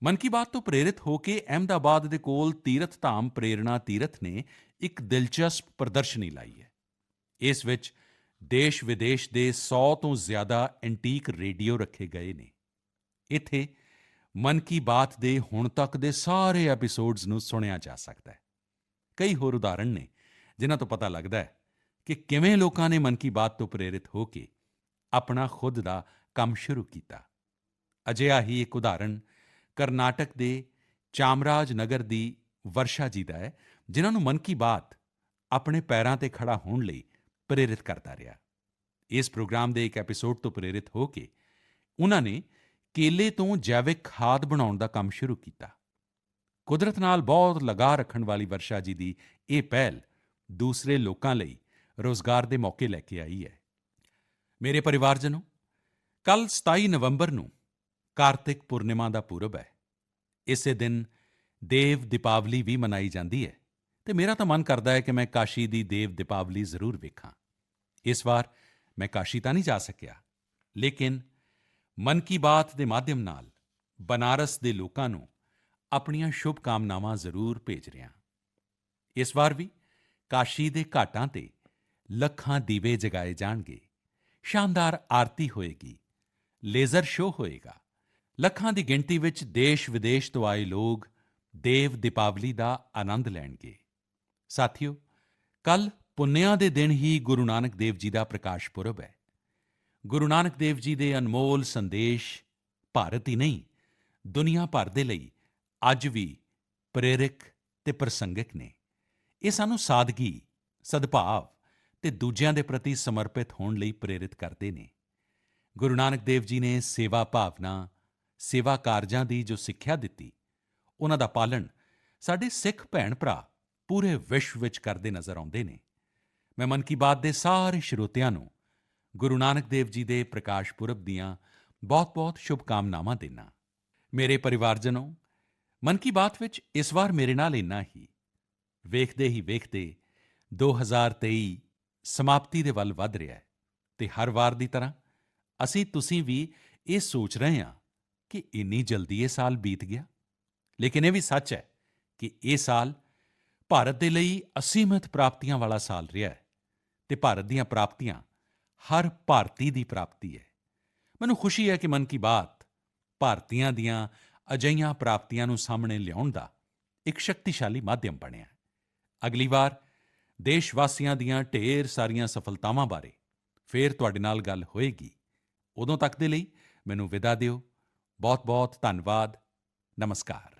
ਮਨ ਕੀ ਬਾਤ ਤੋਂ ਪ੍ਰੇਰਿਤ ਹੋ ਕੇ ਅਹਿਮਦਾਬਾਦ ਦੇ ਕੋਲ ਤੀਰਥ ਧਾਮ ਪ੍ਰੇਰਣਾ ਤੀਰਥ ਨੇ ਇੱਕ ਦਿਲਚਸਪ ਪ੍ਰਦਰਸ਼ਨੀ ਲਾਈ ਹੈ। ਇਸ ਵਿੱਚ ਦੇਸ਼-ਵਿਦੇਸ਼ ਦੇ 100 ਤੋਂ ਜ਼ਿਆਦਾ ਐਂਟੀਕ ਰੇਡੀਓ ਰੱਖੇ ਗਏ ਨੇ। ਇੱਥੇ ਮਨ ਕੀ ਬਾਤ ਦੇ ਹੁਣ ਤੱਕ ਦੇ ਸਾਰੇ ਐਪੀਸੋਡਜ਼ ਨੂੰ ਸੁਣਿਆ ਜਾ ਸਕਦਾ ਹੈ। ਕਈ ਹੋਰ ਉਦਾਹਰਣ ਨੇ ਜਿਨ੍ਹਾਂ ਤੋਂ ਪਤਾ ਲੱਗਦਾ ਹੈ ਕਿ ਕਿਵੇਂ ਲੋਕਾਂ ਨੇ ਮਨ ਕੀ ਬਾਤ ਤੋਂ ਪ੍ਰੇਰਿਤ ਹੋ ਕੇ ਆਪਣਾ ਖੁਦ ਦਾ ਕੰਮ ਸ਼ੁਰੂ ਕੀਤਾ। ਅਜਿਹਾ ਹੀ ਇੱਕ ਉਦਾਹਰਣ ਕਰਨਾਟਕ ਦੇ ਚਾਮਰਾਜ ਨਗਰ ਦੀ ਵਰਸ਼ਾ ਜੀ ਦਾ ਹੈ, ਜਿਨ੍ਹਾਂ ਨੂੰ ਮਨ ਕੀ ਬਾਤ ਆਪਣੇ ਪੈਰਾਂ 'ਤੇ ਖੜ੍ਹਾ ਹੋਣ ਲਈ ਪ੍ਰੇਰਿਤ ਕਰਦਾ ਰਿਹਾ। ਇਸ ਪ੍ਰੋਗਰਾਮ ਦੇ ਇੱਕ ਐਪੀਸੋਡ ਤੋਂ ਪ੍ਰੇਰਿਤ ਹੋ ਕੇ ਉਨ੍ਹਾਂ ਨੇ ਕੇਲੇ ਤੋਂ ਜੈਵਿਕ ਖਾਦ ਬਣਾਉਣ ਦਾ ਕੰਮ ਸ਼ੁਰੂ ਕੀਤਾ। ਕੁਦਰਤ ਨਾਲ ਬਹੁਤ ਲਗਾਅ ਰੱਖਣ ਵਾਲੀ ਵਰਸ਼ਾ ਜੀ ਦੀ ਇਹ ਪਹਿਲ ਦੂਸਰੇ ਲੋਕਾਂ ਲਈ ਰੋਜ਼ਗਾਰ ਦੇ ਮੌਕੇ ਲੈ ਕੇ ਆਈ ਹੈ। ਮੇਰੇ ਪਰਿਵਾਰਜਨੋ, ਕੱਲ੍ਹ 27 ਨਵੰਬਰ ਨੂੰ ਕਾਰਤਿਕ ਪੂਰਨਿਮਾ ਦਾ ਪੁਰਬ ਹੈ। ਇਸੇ ਦਿਨ ਦੇਵ ਦੀਪਾਵਲੀ ਵੀ ਮਨਾਈ ਜਾਂਦੀ ਹੈ ਅਤੇ ਮੇਰਾ ਤਾਂ ਮਨ ਕਰਦਾ ਹੈ ਕਿ ਮੈਂ ਕਾਸ਼ੀ ਦੀ ਦੇਵ ਦੀਪਾਵਲੀ ਜ਼ਰੂਰ ਵੇਖਾਂ। ਇਸ ਵਾਰ ਮੈਂ ਕਾਸ਼ੀ ਤਾਂ ਨਹੀਂ ਜਾ ਸਕਿਆ, ਲੇਕਿਨ ਮਨ ਕੀ ਬਾਤ ਦੇ ਮਾਧਿਅਮ ਨਾਲ ਬਨਾਰਸ ਦੇ ਲੋਕਾਂ ਨੂੰ ਆਪਣੀਆਂ ਸ਼ੁਭ ਕਾਮਨਾਵਾਂ ਜ਼ਰੂਰ ਭੇਜ ਰਿਹਾ। ਇਸ ਵਾਰ ਵੀ ਕਾਸ਼ੀ ਦੇ ਘਾਟਾਂ ਤੇ ਲੱਖਾਂ ਦੀਵੇ ਜਗਾਏ ਜਾਣਗੇ, ਸ਼ਾਨਦਾਰ ਆਰਤੀ ਹੋਏਗੀ, ਲੇਜ਼ਰ ਸ਼ੋਅ ਹੋਏਗਾ। ਲੱਖਾਂ ਦੀ ਗਿਣਤੀ ਵਿੱਚ ਦੇਸ਼-ਵਿਦੇਸ਼ ਤੋਂ ਆਏ ਲੋਕ ਦੇਵ ਦੀਪਾਵਲੀ ਦਾ ਆਨੰਦ ਲੈਣਗੇ। ਸਾਥੀਓ, ਕੱਲ੍ਹ ਪੁੰਨਿਆਂ ਦੇ ਦਿਨ ਹੀ ਗੁਰੂ ਨਾਨਕ ਦੇਵ ਜੀ ਦਾ ਪ੍ਰਕਾਸ਼ ਪੁਰਬ ਹੈ। ਗੁਰੂ ਨਾਨਕ ਦੇਵ ਜੀ ਦੇ ਅਨਮੋਲ ਸੰਦੇਸ਼ ਭਾਰਤ ਹੀ ਨਹੀਂ, ਦੁਨੀਆ ਭਰ ਦੇ ਲਈ ਅੱਜ ਵੀ ਪ੍ਰੇਰਕ ਤੇ ਪ੍ਰਸੰਗਿਕ ਨੇ। ਇਹ ਸਾਨੂੰ ਸਾਦਗੀ, ਸਦਭਾਵ ਤੇ ਦੂਜਿਆਂ ਦੇ ਪ੍ਰਤੀ ਸਮਰਪਿਤ ਹੋਣ ਲਈ ਪ੍ਰੇਰਿਤ ਕਰਦੇ ਨੇ। ਗੁਰੂ ਨਾਨਕ ਦੇਵ ਜੀ ਨੇ ਸੇਵਾ ਭਾਵਨਾ, ਸੇਵਾ ਕਾਰਜਾਂ ਦੀ ਜੋ ਸਿੱਖਿਆ ਦਿੱਤੀ, ਉਹਨਾਂ ਦਾ ਪਾਲਣ ਸਾਡੇ ਸਿੱਖ ਭੈਣ-ਭਰਾ ਪੂਰੇ ਵਿਸ਼ਵ ਵਿੱਚ ਕਰਦੇ ਨਜ਼ਰ ਆਉਂਦੇ ਨੇ। ਮੈਂ ਮਨ ਕੀ ਬਾਤ ਦੇ ਸਾਰੇ ਸਰੋਤਿਆਂ ਨੂੰ ਗੁਰੂ ਨਾਨਕ ਦੇਵ ਜੀ ਦੇ ਪ੍ਰਕਾਸ਼ ਪੁਰਬ ਦੀਆਂ ਬਹੁਤ-ਬਹੁਤ ਸ਼ੁਭਕਾਮਨਾਵਾਂ ਦਿੰਦਾ। ਮੇਰੇ ਪਰਿਵਾਰਜਨੋ, ਮਨ ਕੀ ਬਾਤ ਵਿੱਚ ਇਸ ਵਾਰ ਮੇਰੇ ਨਾਲ ਇੰਨਾ ਹੀ। ਵੇਖਦੇ ਹੀ ਵੇਖਦੇ 2023 ਸਮਾਪਤੀ ਦੇ ਵੱਲ ਵਧ ਰਿਹਾ ਹੈ ਤੇ ਹਰ ਵਾਰ ਦੀ ਤਰ੍ਹਾਂ ਤੁਸੀਂ ਵੀ ਇਹ ਸੋਚ ਰਹੇ ਹਾਂ ਕਿ ਇੰਨੀ ਜਲਦੀ ਇਹ ਸਾਲ ਬੀਤ ਗਿਆ। ਲੇਕਿਨ ਇਹ ਵੀ ਸੱਚ ਹੈ ਕਿ ਇਹ ਸਾਲ ਭਾਰਤ ਦੇ ਲਈ ਅਸੀਮਿਤ ਪ੍ਰਾਪਤੀਆਂ ਵਾਲਾ ਸਾਲ ਰਿਹਾ ਹੈ ਤੇ ਭਾਰਤ ਦੀਆਂ ਪ੍ਰਾਪਤੀਆਂ ਹਰ ਭਾਰਤੀ ਦੀ ਪ੍ਰਾਪਤੀ ਹੈ। ਮੈਨੂੰ ਖੁਸ਼ੀ ਹੈ ਕਿ ਮਨ ਕੀ ਬਾਤ ਭਾਰਤੀਆਂ ਦੀਆਂ ਅਜਿਹੀਆਂ ਪ੍ਰਾਪਤੀਆਂ ਨੂੰ ਸਾਹਮਣੇ ਲਿਆਉਣ ਦਾ ਇੱਕ ਸ਼ਕਤੀਸ਼ਾਲੀ ਮਾਧਿਅਮ ਬਣਿਆ ਹੈ। ਅਗਲੀ ਵਾਰ ਦੇਸ਼ ਵਾਸੀਆਂ ਦੀਆਂ ਢੇਰ ਸਾਰੀਆਂ ਸਫਲਤਾਵਾਂ ਬਾਰੇ ਫਿਰ ਤੁਹਾਡੇ ਨਾਲ ਗੱਲ ਹੋਏਗੀ। ਉਦੋਂ ਤੱਕ ਦੇ ਲਈ ਮੈਨੂੰ ਵਿਦਾ ਦਿਓ। ਬਹੁਤ-ਬਹੁਤ ਧੰਨਵਾਦ। ਨਮਸਕਾਰ।